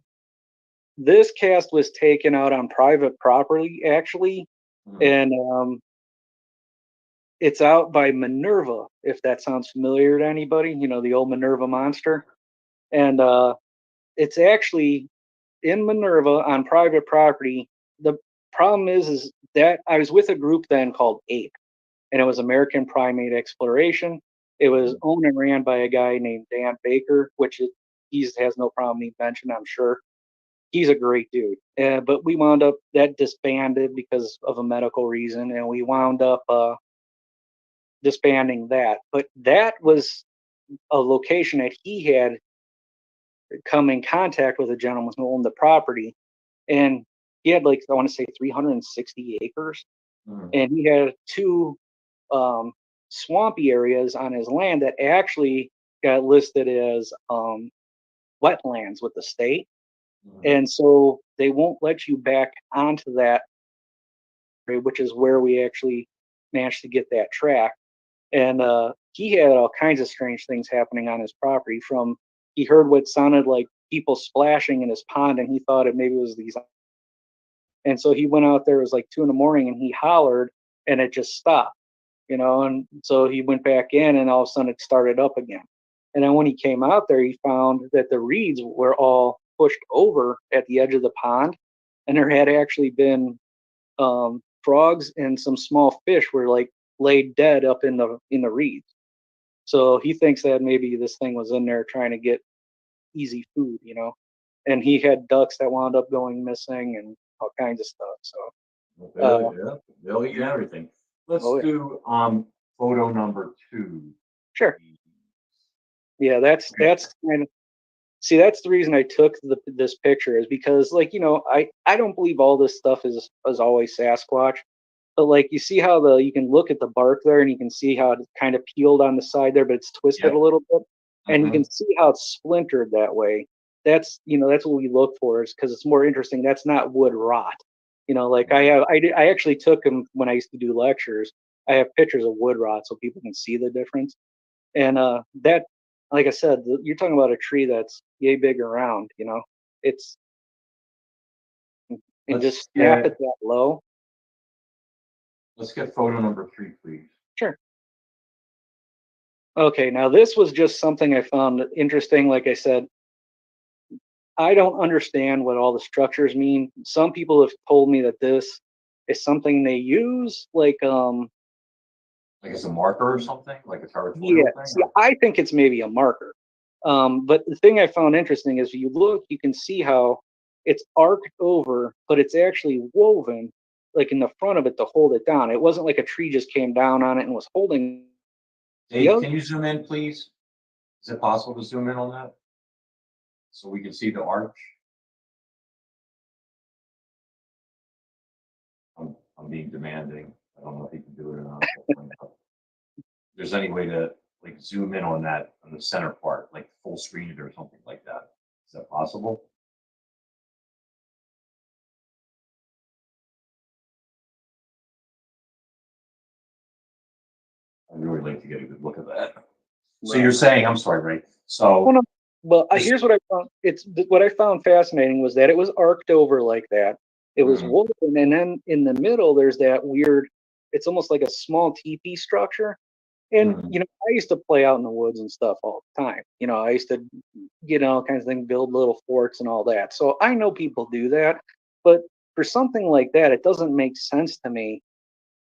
This cast was taken out on private property, actually, Mhm. and it's out by Minerva, if that sounds familiar to anybody. The old Minerva monster, and it's actually in Minerva on private property. The problem is that I was with a group then called APE, and it was American Primate Exploration. It was Mhm. owned and ran by a guy named Dan Baker, which he has no problem being mentioned, I'm sure. He's a great dude. But we wound up that disbanded because of a medical reason, and we wound up disbanding that. But that was a location that he had come in contact with a gentleman who owned the property, and he had like I want to say 360 acres, Mhm. and he had two swampy areas on his land that actually got listed as wetlands with the state. Mhm. And so they won't let you back onto that, which is where we actually managed to get that track. And he had all kinds of strange things happening on his property. From he heard what sounded like people splashing in his pond, and he thought it maybe was these. And so he went out there. It was like 2 in the morning, and he hollered, and it just stopped. And so he went back in, and all of a sudden it started up again. And then when he came out there, he found that the reeds were all pushed over at the edge of the pond, and there had actually been frogs and some small fish were like laid dead up in the reeds. So he thinks that maybe this thing was in there trying to get easy food. And he had ducks that wound up going missing and all kinds of stuff. So, Yeah, they'll eat everything. Let's oh yeah, do photo number two. sure, yeah, that's kind of see that's the reason I took this picture is because like I don't believe all this stuff is always Sasquatch, but like you see how you can look at the bark there and you can see how it's kind of peeled on the side there, but it's twisted a Yep. little bit, and you can Mhm. see how it's splintered that way. That's what we look for is because it's more interesting. That's not wood rot. Like Mhm. I actually took them when I used to do lectures. I have pictures of wood rot so people can see the difference. And that, like I said, you're talking about a tree that's yay big around. It's and Let's just snap it get that low. let's get photo number three, please. Sure. Okay, now this was just something I found interesting. Like I said, I don't understand what all the structures mean. Some people have told me that this is something they use, like Like it's a marker or something, like a yeah. territorial thing, See, or I think it's maybe a marker. But the thing I found interesting is you look, you can see how it's arced over, but it's actually woven like in the front of it to hold it down. It wasn't like a tree just came down on it and was holding the Dave, other. can you zoom in, please? Is it possible to zoom in on that so we can see the arch? I'm being demanding. I don't know if you can do it or not. If there's any way to like zoom in on that on the center part, like full screen it or something like that. Is that possible? I'd really like to get a good look at that. So you're saying, I'm sorry, Ray. So Well, no, well, here's what I found. What I found fascinating was that it was arced over like that. It was Mhm. woven, and then in the middle, there's that weird. It's almost like a small teepee structure. And Mhm. I used to play out in the woods and stuff all the time. I used to, kind of thing, build little forts and all that. So I know people do that, but for something like that, it doesn't make sense to me.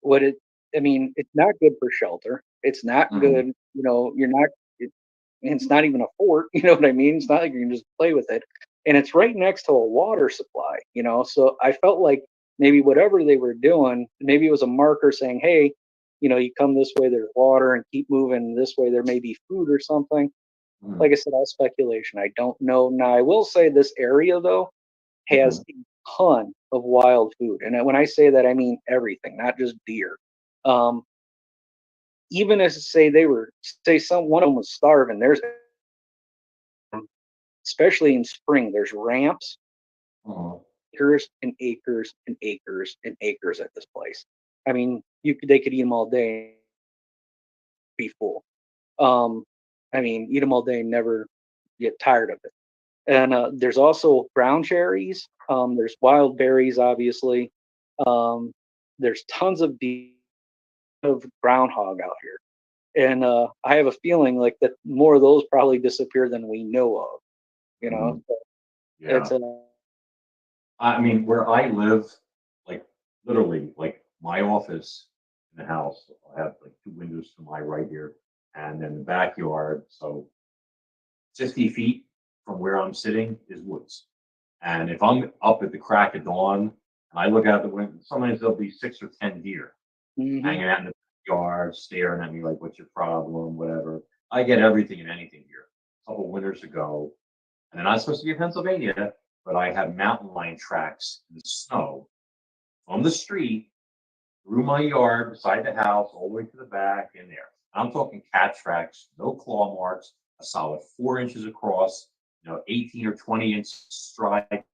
What it, I mean, it's not good for shelter. It's not Mhm. good. You're not. It's not even a fort. You know what I mean? It's not like you can just play with it. And it's right next to a water supply. So I felt like maybe whatever they were doing, maybe it was a marker saying, hey, you come this way, there's water, and keep moving this way, there may be food or something. Mhm. Like I said, all speculation. I don't know. Now, I will say this area, though, has Mhm. a ton of wild food. And when I say that, I mean everything, not just deer. Um, Even as say one of them was starving, there's, especially in spring, there's ramps, Mhm. acres and acres and acres and acres at this place. I mean, they could eat them all day, be full. Um, I mean, eat them all day and never get tired of it. And there's also brown cherries. There's wild berries, obviously. Um, there's tons of groundhog out here, and I have a feeling like that more of those probably disappear than we know of. Mhm. So Yeah. it's a I mean, where I live, like literally, like my office in the house, I have like two windows to my right here, and then the backyard. So 50 feet from where I'm sitting is woods. And if I'm up at the crack of dawn and I look out the window, sometimes there'll be 6 or 10 deer hmm hanging out in the yard, staring at me like, "What's your problem?" Whatever. I get everything and anything here. A couple winters ago, and they're not supposed to be in Pennsylvania, but I have mountain lion tracks in the snow from the street through my yard, beside the house, all the way to the back in there. I'm talking cat tracks, no claw marks, a solid 4 inches across, 18 or 20-inch stride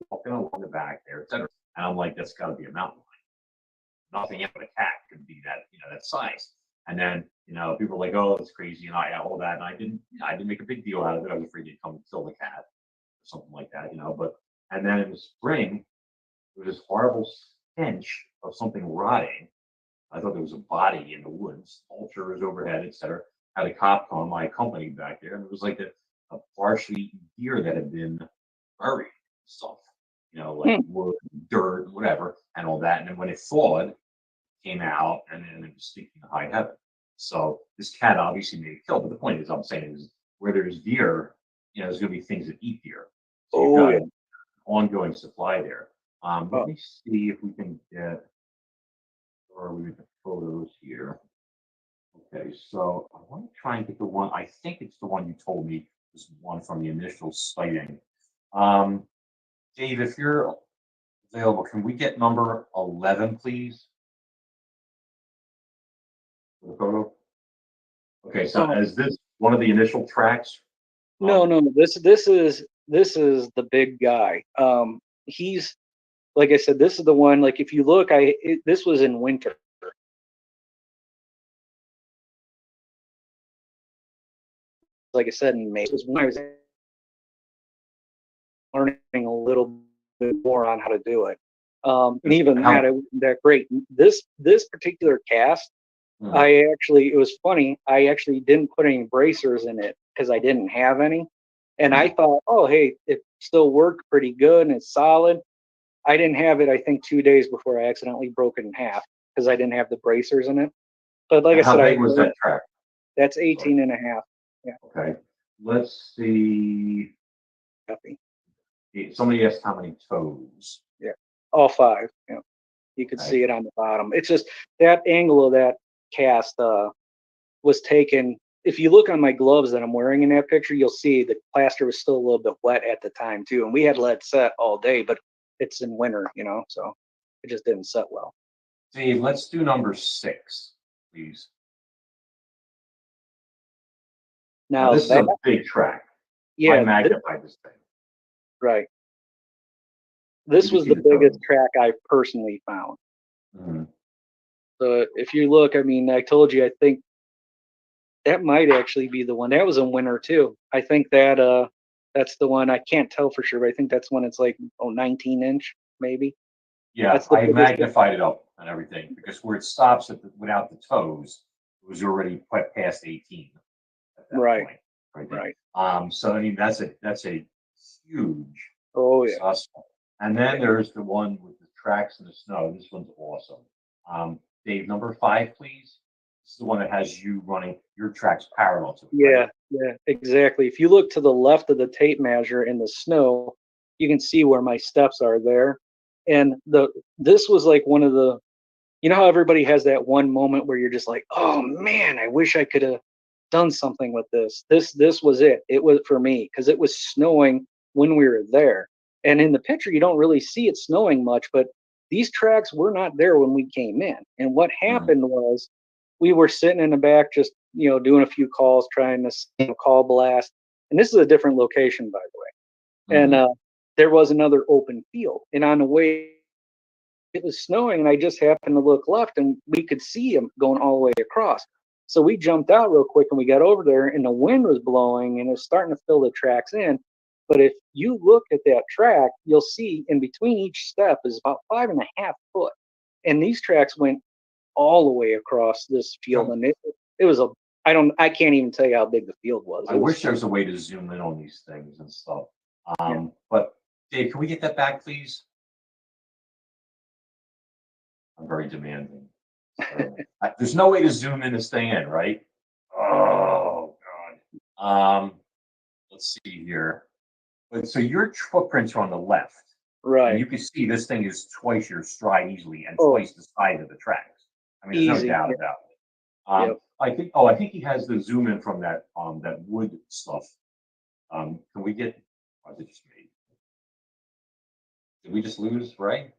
walking along the back there, etc. And I'm like, that's got to be a mountain lion. Nothing but a cat could be that, that size. And then, people are like, oh, it's crazy, and all that. And I didn't make a big deal out of it. I was afraid he'd come and kill the cat or something like that. But and then in the spring, there was this horrible stench of something rotting. I thought there was a body in the woods. Vulture was overhead, etc. Had a cop come, my company back there, and it was like a partially eaten deer that had been buried, stuff, like hmm. wood, dirt, whatever, and all that. And then when it thawed, it came out, and then it was stinking to high heaven. So this cat obviously made a kill. But the point is, I'm saying is where there's deer, there's going to be things that eat deer. So you've Oh got yeah. an ongoing supply there. Let Oh, me see if we can get, or we get the photos here. Okay, so I want to try and get the one. I think it's the one you told me was one from the initial sighting. Um, Dave, if you're available, can we get number 11, please, for the photo? Okay, so oh is this one of the initial tracks? no, Um, no. This is the big guy. He's like I said. This is the one. Like if you look, this was in winter. Like I said in May. It was when I was learning a little bit more on how to do it. And even that, how? it wasn't that great. This particular cast, Hmm, it was funny. I actually didn't put any bracers in it because I didn't have any, and I hmm. thought, oh hey, it still worked pretty good and it's solid. I didn't have it. I think 2 days before I accidentally broke it in half because I didn't have the bracers in it. But like I And how said, big was that track? that's Sorry. 18 and a half. Yeah. Okay. let's see. Copy. Somebody asked how many toes. Yeah, all 5. Yeah, you could Okay. see it on the bottom. It's just that angle of that cast was taken. If you look on my gloves that I'm wearing in that picture, you'll see the plaster was still a little bit wet at the time too, and we had lead set all day, but it's in winter, so it just didn't set well. Dave, let's do number 6, please. Now this is a big track. I yeah, magnified this thing. right. This You was can the see the biggest toes. track I personally found. Mhm. So if you look, I mean, I told you, I think that might actually be the one. That was a winner too. I think that's the one. I can't tell for sure, but I think that's when it's like 19-inch maybe. Yeah, That's the I biggest. magnified it up and everything because where it stops without the toes, it was already quite past 18 at that Right. point. Right there. Right. So I mean that's a huge Oh yeah. suspect. And then Yeah. there's the one with the tracks in the snow. This one's awesome. Dave, number 5, please. This is the one that has you running your tracks parallel to it. Yeah, Right? yeah, exactly. If you look to the left of the tape measure in the snow, you can see where my steps are there. And this was like one of the, how everybody has that one moment where you're just like, oh man, I wish I could have done something with this. This was it. It was for me because it was snowing when we were there. And in the picture, you don't really see it snowing much, but these tracks were not there when we came in. And what Mhm. happened was we were sitting in the back, just doing a few calls, trying to call blast. And this is a different location, by the way. And Mhm. there was another open field. And on the way, it was snowing, and I just happened to look left, and we could see him going all the way across. So we jumped out real quick, and we got over there, and the wind was blowing, and it was starting to fill the tracks in. But if you look at that track, you'll see in between each step is about 5.5 foot, and these tracks went all the way across this field, So and it was I can't even tell you how big the field was. I It was wish there was a way to zoom in on these things and stuff. yeah. But Dave, can we get that back, please? I'm very demanding. So, there's no way to zoom in this thing in, right? Oh God. Let's see here. So your footprints are on the left, and Right. you can see this thing is twice your stride easily and Oh, twice the size of the tracks. I mean, there's no easy. doubt Yeah. about it. Yep. I think he has the zoom in from that wood stuff. Can we get? Or is it just me? Did we just lose, right?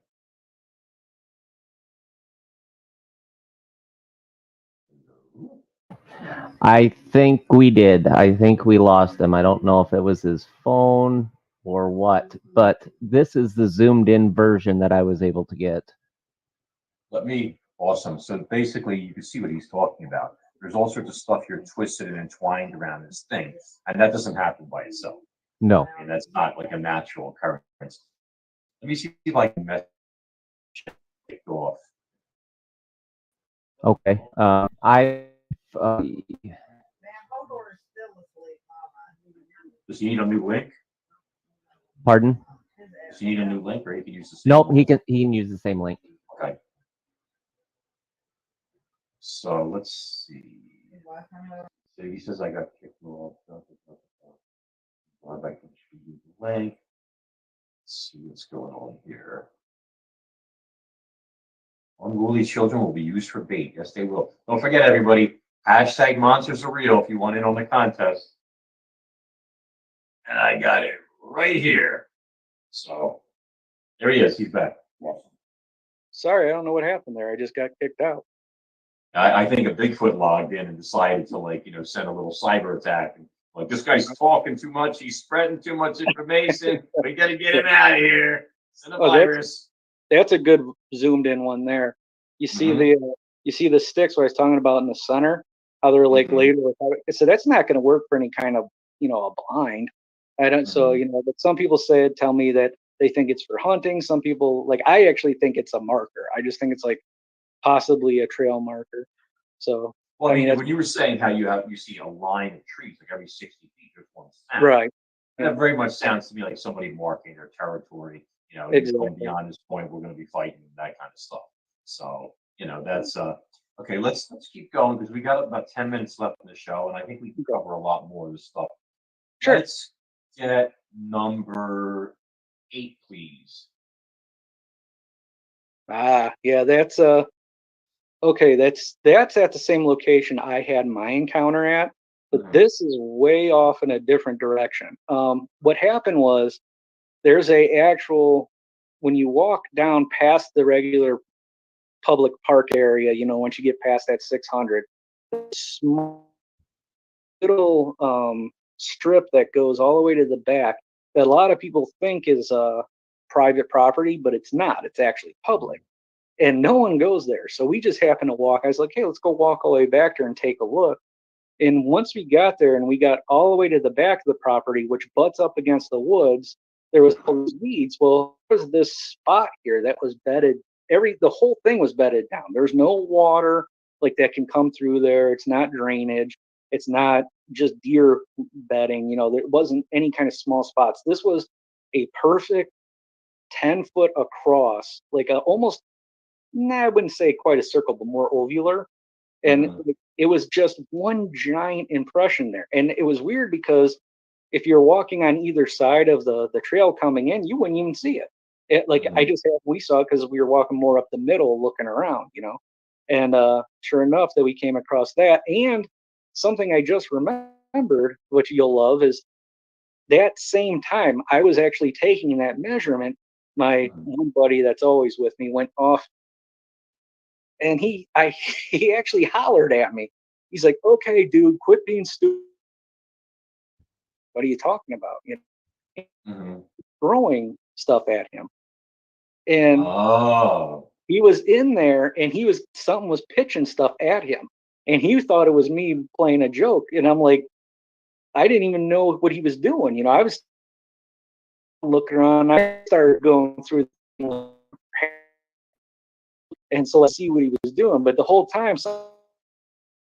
I think we did. I think we lost him. I don't know if it was his phone or what, but this is the zoomed in version that I was able to get. Awesome. So basically, you can see what he's talking about. There's all sorts of stuff here twisted and entwined around this thing, and that doesn't happen by itself. No. And that's not like a natural occurrence. Let me see if I can mess it off. Okay. Uh, Does he need a new link? Pardon? Does he need a new link, or he can use the same Nope. one? He can use the same link. Okay. So let's see. So he says I got kicked off. If I can choose the link. Let's see what's going on here. Unruly children will be used for bait. Yes, they will. Don't forget, everybody. Hashtag monsters are real if you want in on the contest. And I got it right here. So there he is. He's back. Awesome. Sorry, I don't know what happened there. I just got kicked out. I think a Bigfoot logged in and decided to send a little cyber attack. And, like, this guy's talking too much. He's spreading too much information. We got to get him out of here. Send a virus. That's a good zoomed in one there. You see the sticks where I was talking about in the center, how they're like labeled. So that's not going to work for any kind of a blind. I don't. So but some people tell me that they think it's for hunting. Some people I actually think it's a marker. I just think it's like possibly a trail marker. So Well, I mean, when you were saying how you see a line of trees, like every 60 feet, there's one sound. right. That very much sounds to me like somebody marking their territory. He's Exactly. going beyond this point. We're going to be fighting that kind of stuff. So that's okay. Let's keep going because we got about 10 minutes left in the show, and I think we can cover a lot more of this stuff Sure. Let's get number 8, please. Yeah, that's okay, that's at the same location I had my encounter at, but Mhm. this is way off in a different direction. What happened was there's a actual when you walk down past the regular public park area, once you get past that 600, small little strip that goes all the way to the back that a lot of people think is private property, but it's not. It's actually public, and no one goes there. So we just happened to walk. I was like, hey, let's go walk all the way back there and take a look. And once we got there and we got all the way to the back of the property, which butts up against the woods, there was all these weeds. Well, there was this spot here that was bedded. The whole thing was bedded down. There's no water like that can come through there. It's not drainage. It's not just deer bedding. There wasn't any kind of small spots. This was a perfect 10-foot across, like almost, I wouldn't say quite a circle, but more ovular. And Mhm. it was just one giant impression there. And it was weird because if you're walking on either side of the trail coming in, you wouldn't even see it. Mhm. We saw it because we were walking more up the middle looking around. And sure enough that we came across that. And something I just remembered, which you'll love, is that same time I was actually taking that measurement, my Mhm. one buddy that's always with me went off and he actually hollered at me. He's like, "Okay, dude, quit being stupid. What are you talking about?" Mhm. Throwing stuff at him, and Oh. he was in there, and something was pitching stuff at him, and he thought it was me playing a joke, and I'm like, I didn't even know what he was doing. I was looking around, I started going through, and so I see what he was doing, but the whole time,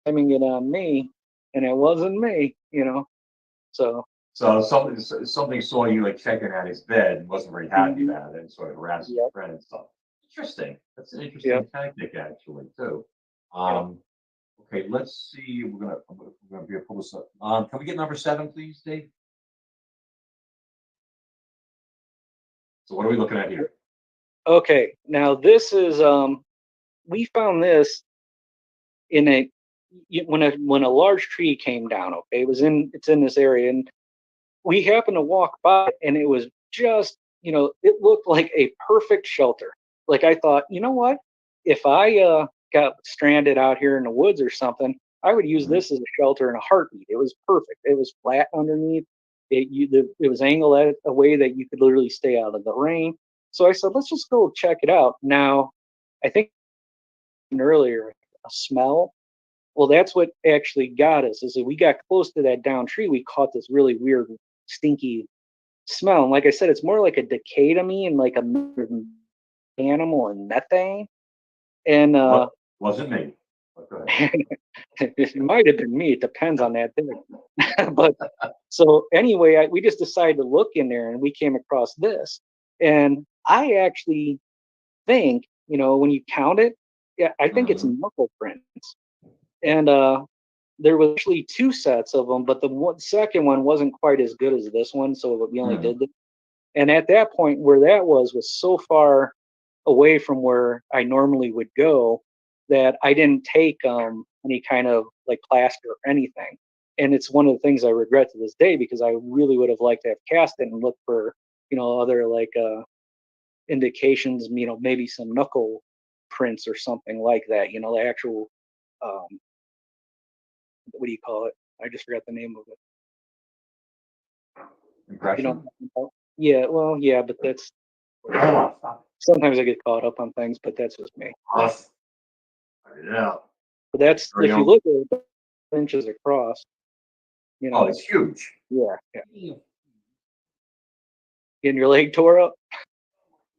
blaming it on me, and it wasn't me. So. So something saw you like checking out his bed and wasn't very happy Mhm. about it and sort of harassing your Yep. friend and stuff. Interesting. That's an Yep. interesting tactic actually too. Yep. Okay, let's see. We're gonna be able to pull this up. Can we get number 7, please, Dave? So what are we looking at here? Okay, now this is we found this in when a large tree came down. Okay, it's in this area, and we happened to walk by, and it was just it looked like a perfect shelter. Like I thought, you know what? If I got stranded out here in the woods or something, I would use Mhm. this as a shelter in a heartbeat. It was perfect. It was flat underneath. It was angled at a way that you could literally stay out of the rain. So I said, let's just go check it out. Now, I think earlier a smell. Well, that's what actually got us. Is that we got close to that down tree, we caught this really weird, stinky smell. And like I said, it's more like a decay to me and like a mix of animal and methane. And What wasn't me? But go ahead. it might have been me. It depends on that thing. But so anyway, we just decided to look in there, and we came across this. And I actually think, when you count it, yeah, I think it's Mhm. knuckle prints. And there was actually two sets of them, but second one wasn't quite as good as this one, so we only Mhm. did this. And at that point, where that was so far away from where I normally would go that I didn't take any kind of like plaster or anything. And it's one of the things I regret to this day because I really would have liked to have cast it and looked for other like indications, maybe some knuckle prints or something like that. The actual um, what do you call it? I just forgot the name of it. You know, Impression. yeah, well, yeah, but that's Hold on, stop sometimes I get caught up on things, but that's just me. it. Yeah. But that's Very if you own. look at it, inches across, you Oh, know, it's huge. yeah, yeah. Yeah. Getting your leg tore up.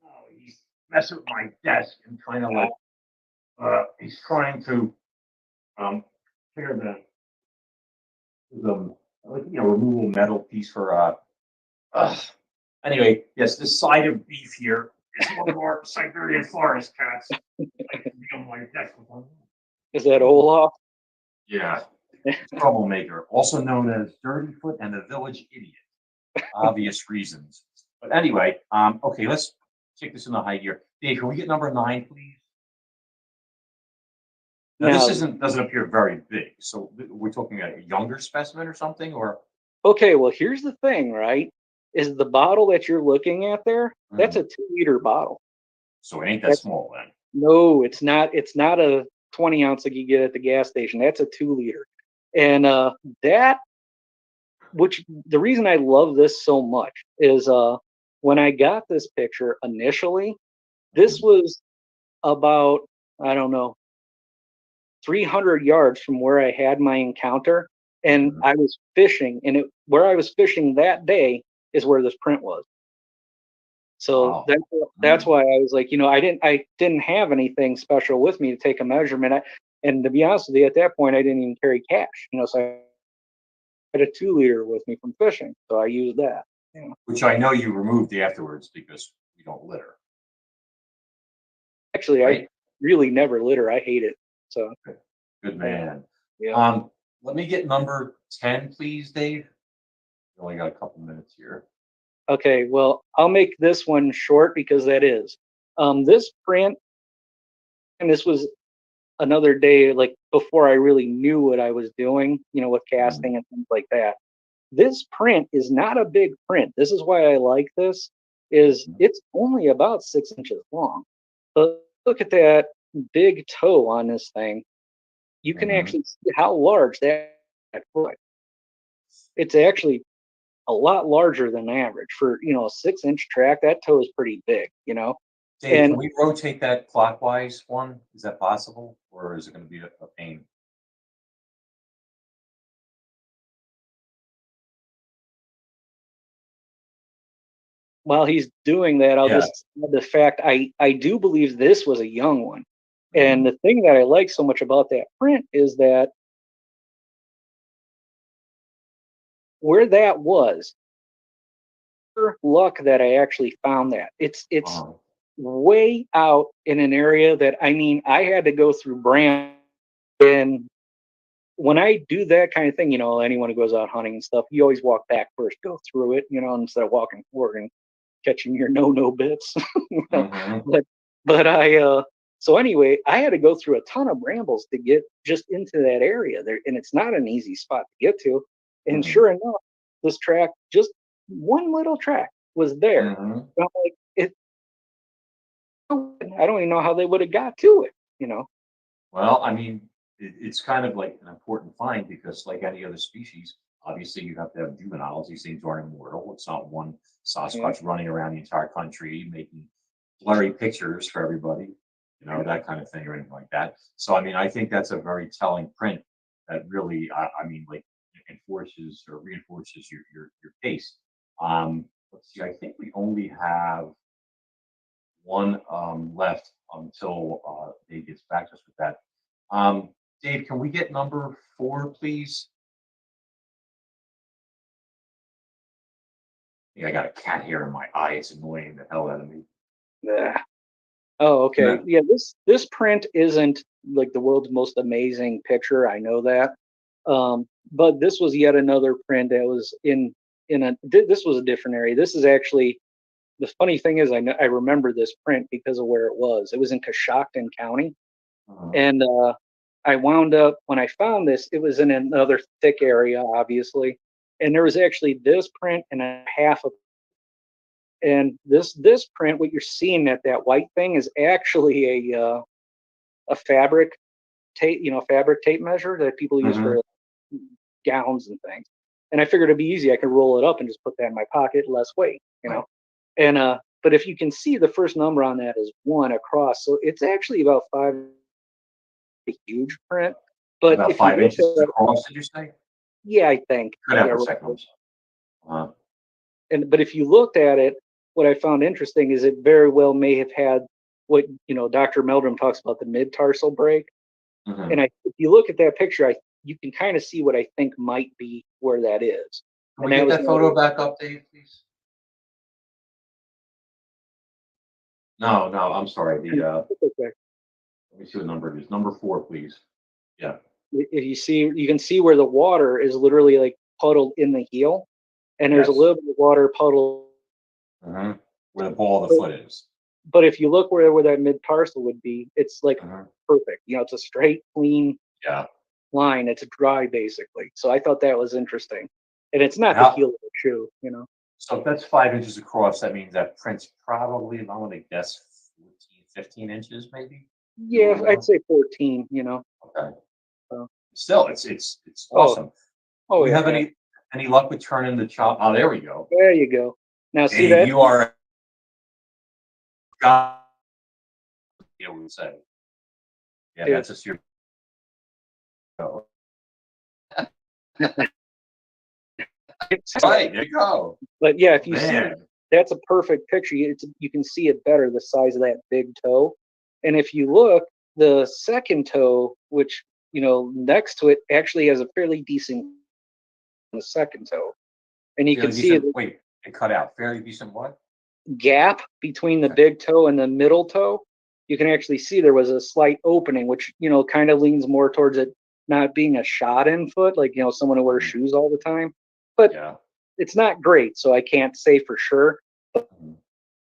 No, he's messing with my desk and trying to Uh, like he's trying to tear the like removable metal piece for uh anyway, yes, this side of beef here is one of our Siberian forest cats. Like to be on my desk with one. is that Olaf? Yeah. troublemaker, also known as Dirty Foot and the Village Idiot. Obvious reasons. But anyway, okay, let's take this in the high gear. Dave, can we get number 9, please? Now, this Now, doesn't appear very big. So we're talking a younger specimen or something, or okay, well, here's the thing, right? Is the bottle that you're looking at there? That's a 2-liter bottle. so it ain't that That's small then. No, it's not. It's not a 20 ounce like you get at the gas station. That's a 2-liter, and that, which the reason I love this so much is when I got this picture initially, this was about, I don't know, 300 yards from where I had my encounter, and Mhm. I was fishing, and where I was fishing that day is where this print was. So Wow. that's why I was like, I didn't have anything special with me to take a measurement. And to be honest with you, at that point, I didn't even carry cash, so I had a 2-liter with me from fishing, so I used that. Which I know you removed afterwards because we don't litter, Actually, I right? really never litter. I hate it. So Good man. yeah. Let me get number 10, please, Dave. We only got a couple minutes here. Okay, well, I'll make this one short because that is this print, and this was another day like before I really knew what I was doing, with casting and things like that. This print is not a big print. This is why I like this. Is it's only about 6 inches long. But look at that big toe on this thing. You can Mhm. actually see how large that foot. It's actually a lot larger than average for a 6 inch track. That toe is pretty big. Dave, And can we rotate that clockwise one? Is that possible, or is it going to be a pain? while he's doing that, I'll Yeah. just add the fact I do believe this was a young one. And Mhm. the thing that I like so much about that print is that where that was, luck that I actually found that. It's Uh-huh. way out in an area that, I mean, I had to go through Brand. And when I do that kind of thing, anyone who goes out hunting and stuff, you always walk back first, go through it, instead of walking forward and catching your no bits. you know. Mhm. But so anyway, I had to go through a ton of brambles to get just into that area there, and it's not an easy spot to get to. And Mhm. sure enough, this track, just one little track, was there. Mhm. And I'm like, I don't even know how they would have got to it. Well, I mean, it's kind of like an important find because, like any other species, obviously you have to have juveniles. These things aren't immortal. It's not one Yeah. Sasquatch running around the entire country making blurry pictures for everybody, that kind of thing or anything like that. So, I mean, I think that's a very telling print that really, I mean, like enforces or reinforces your case. Let's see. I think we only have one left until Dave gets back to us with that. Um, Dave, can we get number 4, please? Yeah, I got a cat hair in my eye. It's annoying the hell out of me. Yeah. Oh, okay. Yeah. Yeah, this print isn't like the world's most amazing picture. I know that. But this was yet another print that was this was a different area. This is actually, the funny thing is, I remember this print because of where it was. It was in Coshocton County, Uh, and I wound up, when I found this, it was in another thick area, obviously, and there was actually this print and a half of. And this print, what you're seeing at that white thing, is actually a fabric tape measure that people use mhm. for gowns and things. And I figured it'd be easy. I could roll it up and just put that in my pocket, less weight. Right. And but if you can see, the first number on that is 1 across, so it's actually about 5, a huge print. But About if you five look inches at it, across, did you say? yeah, I think, Could yeah, have the right. seconds. Uh, But if you looked at it, what I found interesting is it very well may have had what Dr. Meldrum talks about, the mid tarsal break. And mhm. if you look at that picture, you can kind of see what I think might be where that is. Can And we that get was that photo back up, Dave, please? No, no, I'm sorry. okay. Let me see what number it is. Number 4, please. Yeah. if you see, you can see where the water is literally like puddled in the heel, and there's a Yes. little bit of water puddled. Where the ball of the foot is. But if you look where that mid tarsal would be, it's like Mhm. perfect. You know, it's a straight, clean Yeah. line. It's dry basically. So I thought that was interesting, and it's not the Now- heel of the shoe. You know. So if that's 5 inches across, that means that print's probably, if I want to guess, 14, 15 inches maybe. Yeah, more? I'd say 14. You know. Okay. So- Still, it's Oh, awesome. Oh, Do we yeah, have yeah. any luck with turning the chop? Oh, there we go. There you go. Now see Hey, that? you are God. You would say. Yeah, Yeah. that's just your. Oh. Right, there you go. But yeah, if you see, Man. that's a perfect picture. You can see it better, the size of that big toe. And if you look, the second toe, which, you know, next to it actually has a fairly decent the second toe. And you can Fairly see decent- Wait, it cut out. Fairly decent what? gap between the Okay. big toe and the middle toe. You can actually see there was a slight opening, which, you know, kind of leans more towards it not being a shot in foot, like, you know, someone who wears shoes all the time. But Yeah. it's not great, so I can't say for sure, Mhm.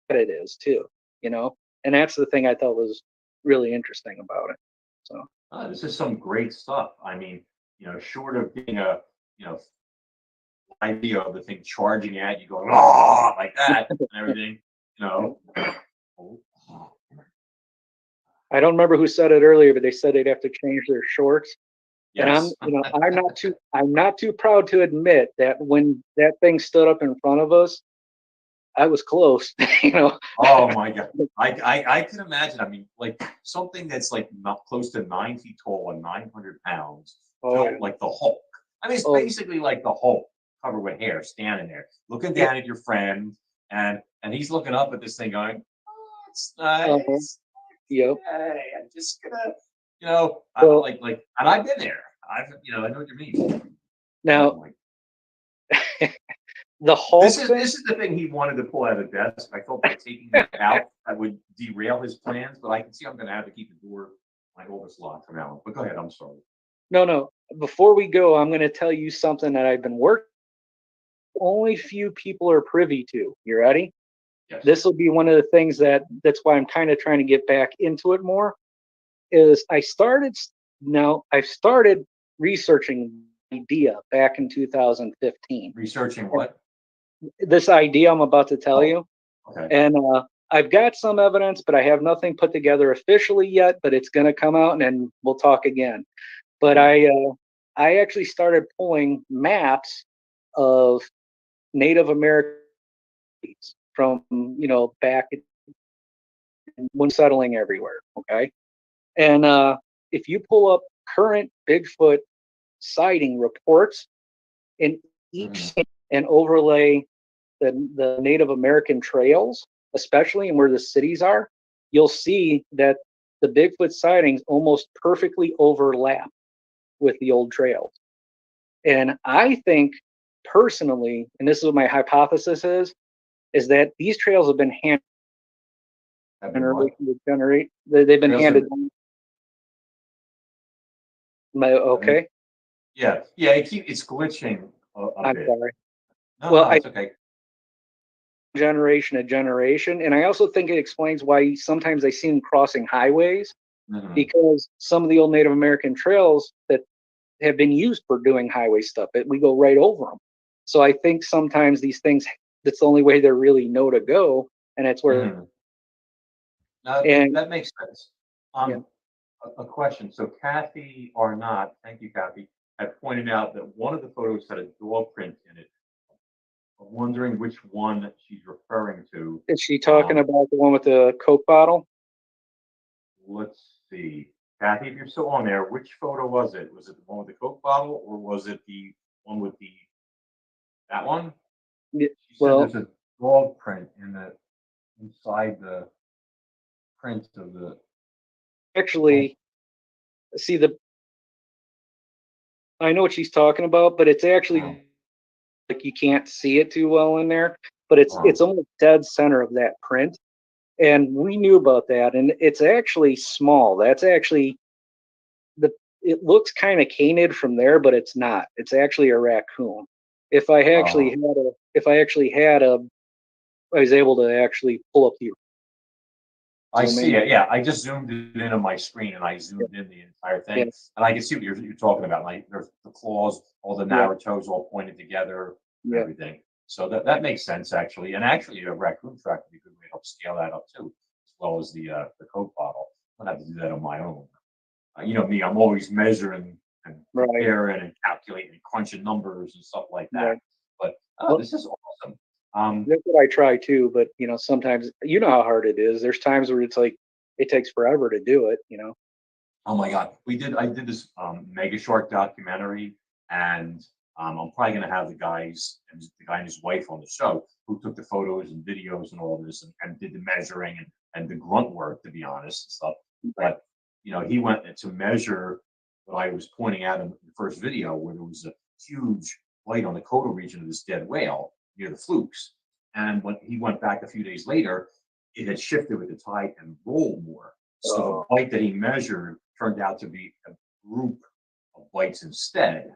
but it is too, you know. And that's the thing I thought was really interesting about it. So Oh, this is some great stuff. I mean, short of being a, you know, idea of the thing charging at you, going oh like that and everything, you know. Oh, I don't remember who said it earlier, but they said they'd have to change their shorts. And yes. I'm not too proud to admit that when that thing stood up in front of us, I was close, you know. Oh my God. I can imagine. I mean, like something that's like not close to 9 feet tall and 900 pounds, Oh, built like the Hulk. I mean, it's Oh. basically like the Hulk covered with hair, standing there, looking down at your friend, and he's looking up at this thing going, oh, it's nice. Yep. Hey, I'm just gonna, Well- and I've been there. I know what you mean. Now Oh my the Hulk This thing, is the thing he wanted to pull out of the desk. I thought by taking it out, that would derail his plans, but I can see I'm going to have to keep the door, my oldest locked from now on. But go ahead. I'm sorry. no. Before we go, I'm going to tell you something that I've been working. Only few people are privy to. You ready? Yes. This will be one of the things that's why I'm kind of trying to get back into it more. Is I started researching the idea back in 2015. Researching what? This idea I'm about to tell Oh. you, Okay. and I've got some evidence, but I have nothing put together officially yet. But it's going to come out, and then we'll talk again. But I actually started pulling maps of Native Americans from back when settling everywhere. Okay, and if you pull up current Bigfoot sighting reports in each state and overlay the Native American trails, especially and where the cities are, you'll see that the Bigfoot sightings almost perfectly overlap with the old trails. And I think personally, and this is what my hypothesis is that these trails have been handed Have been what? generation to generate. They've been Trails handed have- down. Okay, Yeah. It's glitching a I'm bit. sorry. No, Well, it's okay. Generation to generation, and I also think it explains why sometimes I see them crossing highways, Mhm. because some of the old Native American trails that have been used for doing highway stuff, we go right over them. So I think sometimes these things, that's the only way they really know to go, and that's where. Mhm. No, And- that makes sense. Yeah. A question. So Kathy Arnott, thank you, Kathy, had pointed out that one of the photos had a dog print in it. I'm wondering which one she's referring to. Is she talking about the one with the Coke bottle? Let's see. Kathy, if you're still on there, which photo was it? Was it the one with the Coke bottle or was it the one with that one? Yeah, She said well- there's a dog print inside the print of the. Actually, see I know what she's talking about, but it's actually Oh. like you can't see it too well in there, but it's Oh. almost dead center of that print. And we knew about that, and it's actually small. That's actually it looks kind of canid from there, but it's not. It's actually a raccoon. If I actually had a, I was able to actually pull up the. I zoom see in. it. Yeah, I just zoomed it in on my screen and I zoomed in the entire thing, Yeah. and I can see what you're talking about. Like there's the claws, all the narrow toes, all pointed together, Yeah. everything. So that makes sense actually. And actually, a raccoon track would be a good way to help scale that up too, as well as the Coke bottle. I'll have to do that on my own. You know me, I'm always measuring and Right. comparing and calculating and crunching numbers and stuff like that. Right. But Well, this is awesome. that's what I try too, but sometimes how hard it is. There's times where it's like it takes forever to do it. Oh my God, I did this Mega Shark documentary, and I'm probably gonna have the guys and the guy and his wife on the show who took the photos and videos and all this and did the measuring and the grunt work, to be honest and stuff. But he went to measure what I was pointing out in the first video, where there was a huge bite on the caudal region of this dead whale near the flukes. And when he went back a few days later, it had shifted with the tide and rolled more. So the bite that he measured turned out to be a group of bites instead.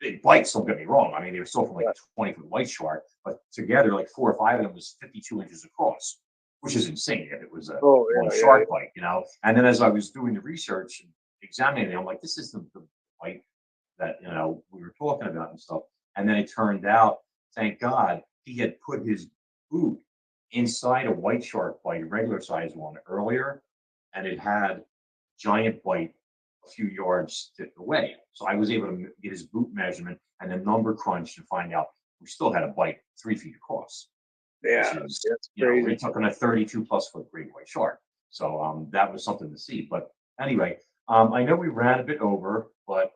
Big bites, don't get me wrong. I mean, they were still from like a 20-foot white shark, but together, like 4 or 5 of them was 52 inches across, which is insane if it was a one shark bite, And then as I was doing the research and examining it, I'm like, this is the bite that we were talking about and stuff. And then it turned out, thank God, he had put his boot inside a white shark bite, a regular size one, earlier, and it had giant bite a few yards away. So I was able to get his boot measurement and then number crunch and find out we still had a bite 3 feet across. Yeah, Which is, that's crazy. we're talking a 32+ foot great white shark. So that was something to see. But anyway, I know we ran a bit over, but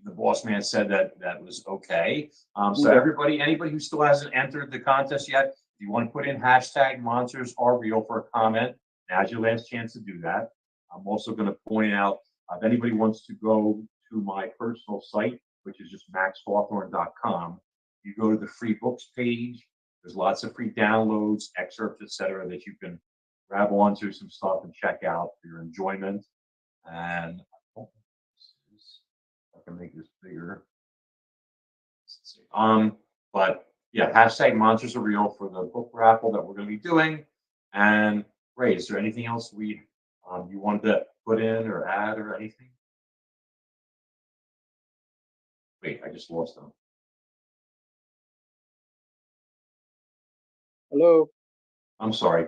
the boss man said that was okay. So anybody who still hasn't entered the contest yet, if you want to put in hashtag monsters are real for a comment, now's your last chance to do that. I'm also going to point out if anybody wants to go to my personal site, which is just maxhawthorne.com, you go to the free books page. There's lots of free downloads, excerpts, etc., that you can grab onto some stuff and check out for your enjoyment. And I can make this bigger. But yeah, hashtag monsters are real for the book raffle that we're going to be doing. And Ray, is there anything else you wanted to put in or add or anything? Wait, I just lost them. Hello. I'm sorry.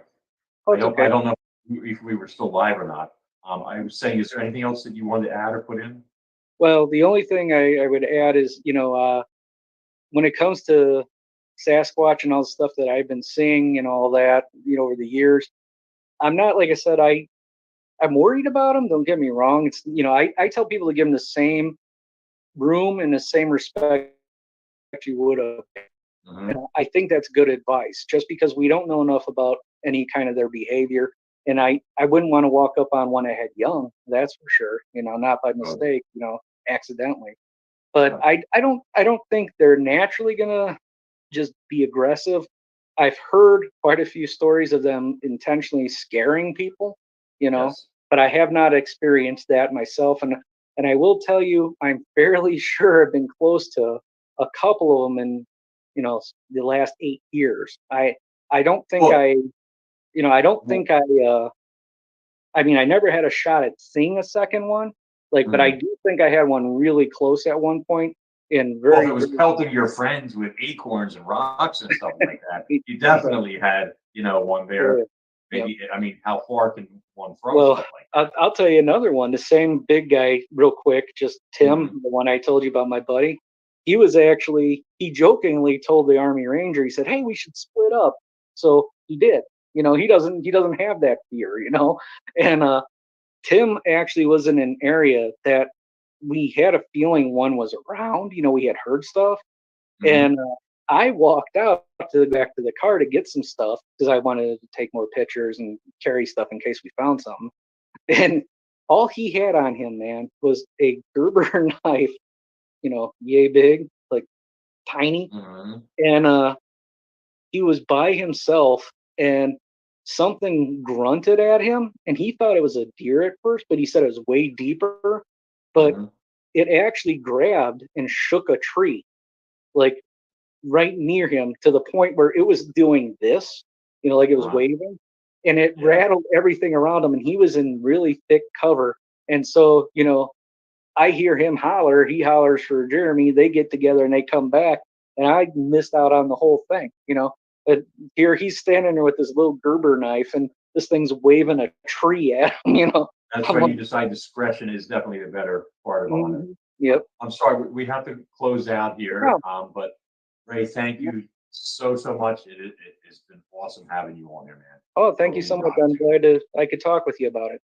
Oh, I it's don't okay. know if we were still live or not. I was saying, is there anything else that you wanted to add or put in? Well, the only thing I would add is, when it comes to Sasquatch and all the stuff that I've been seeing and all that, over the years, I'm not, like I said, I'm worried about them. Don't get me wrong. It's, I tell people to give them the same room and the same respect you would have. Mm-hmm. And I think that's good advice, just because we don't know enough about any kind of their behavior. And I wouldn't want to walk up on one I had young, that's for sure, not by mistake, accidentally. But I don't think they're naturally gonna just be aggressive. I've heard quite a few stories of them intentionally scaring people, Yes. but I have not experienced that myself. And I will tell you, I'm fairly sure I've been close to a couple of them in, the last 8 years. I don't think Well, I don't think I mean, I never had a shot at seeing a second one, but I do think I had one really close at one point. In Well, very, if it was pelting your friends with acorns and rocks and stuff like that, you definitely had, one there. Maybe, I mean, how far can one throw Well, stuff like that? I'll tell you another one. The same big guy, real quick, just Tim, the one I told you about, my buddy. He jokingly told the Army Ranger, he said, "Hey, we should split up." So he did. He doesn't have that fear, And Tim actually was in an area that we had a feeling one was around. We had heard stuff, and I walked out back to the car to get some stuff because I wanted to take more pictures and carry stuff in case we found something. And all he had on him, man, was a Gerber knife, yay big, like tiny, and he was by himself. And something grunted at him, and he thought it was a deer at first, but he said it was way deeper. But it actually grabbed and shook a tree, like right near him, to the point where it was doing this, like it was waving, and it rattled everything around him. And he was in really thick cover. And so, I hear him holler, he hollers for Jeremy, they get together and they come back, and I missed out on the whole thing. But here he's standing there with this little Gerber knife, and this thing's waving a tree at him. That's where you decide discretion is definitely the better part of it. Yep. I'm sorry, we have to close out here. But Ray, thank you so much. It has been awesome having you on here, man. Oh, thank you so much. I'm glad I could talk with you about it.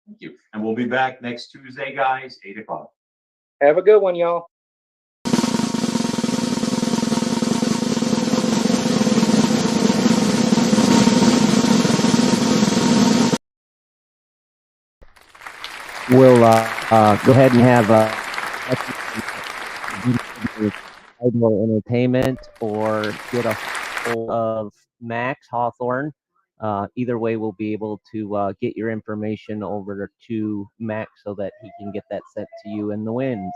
Thank you. And we'll be back next Tuesday, guys, 8 o'clock. Have a good one, y'all. We'll go ahead and have more entertainment, or get a hold of Max Hawthorne. Either way, we'll be able to get your information over to Max so that he can get that sent to you in the winds.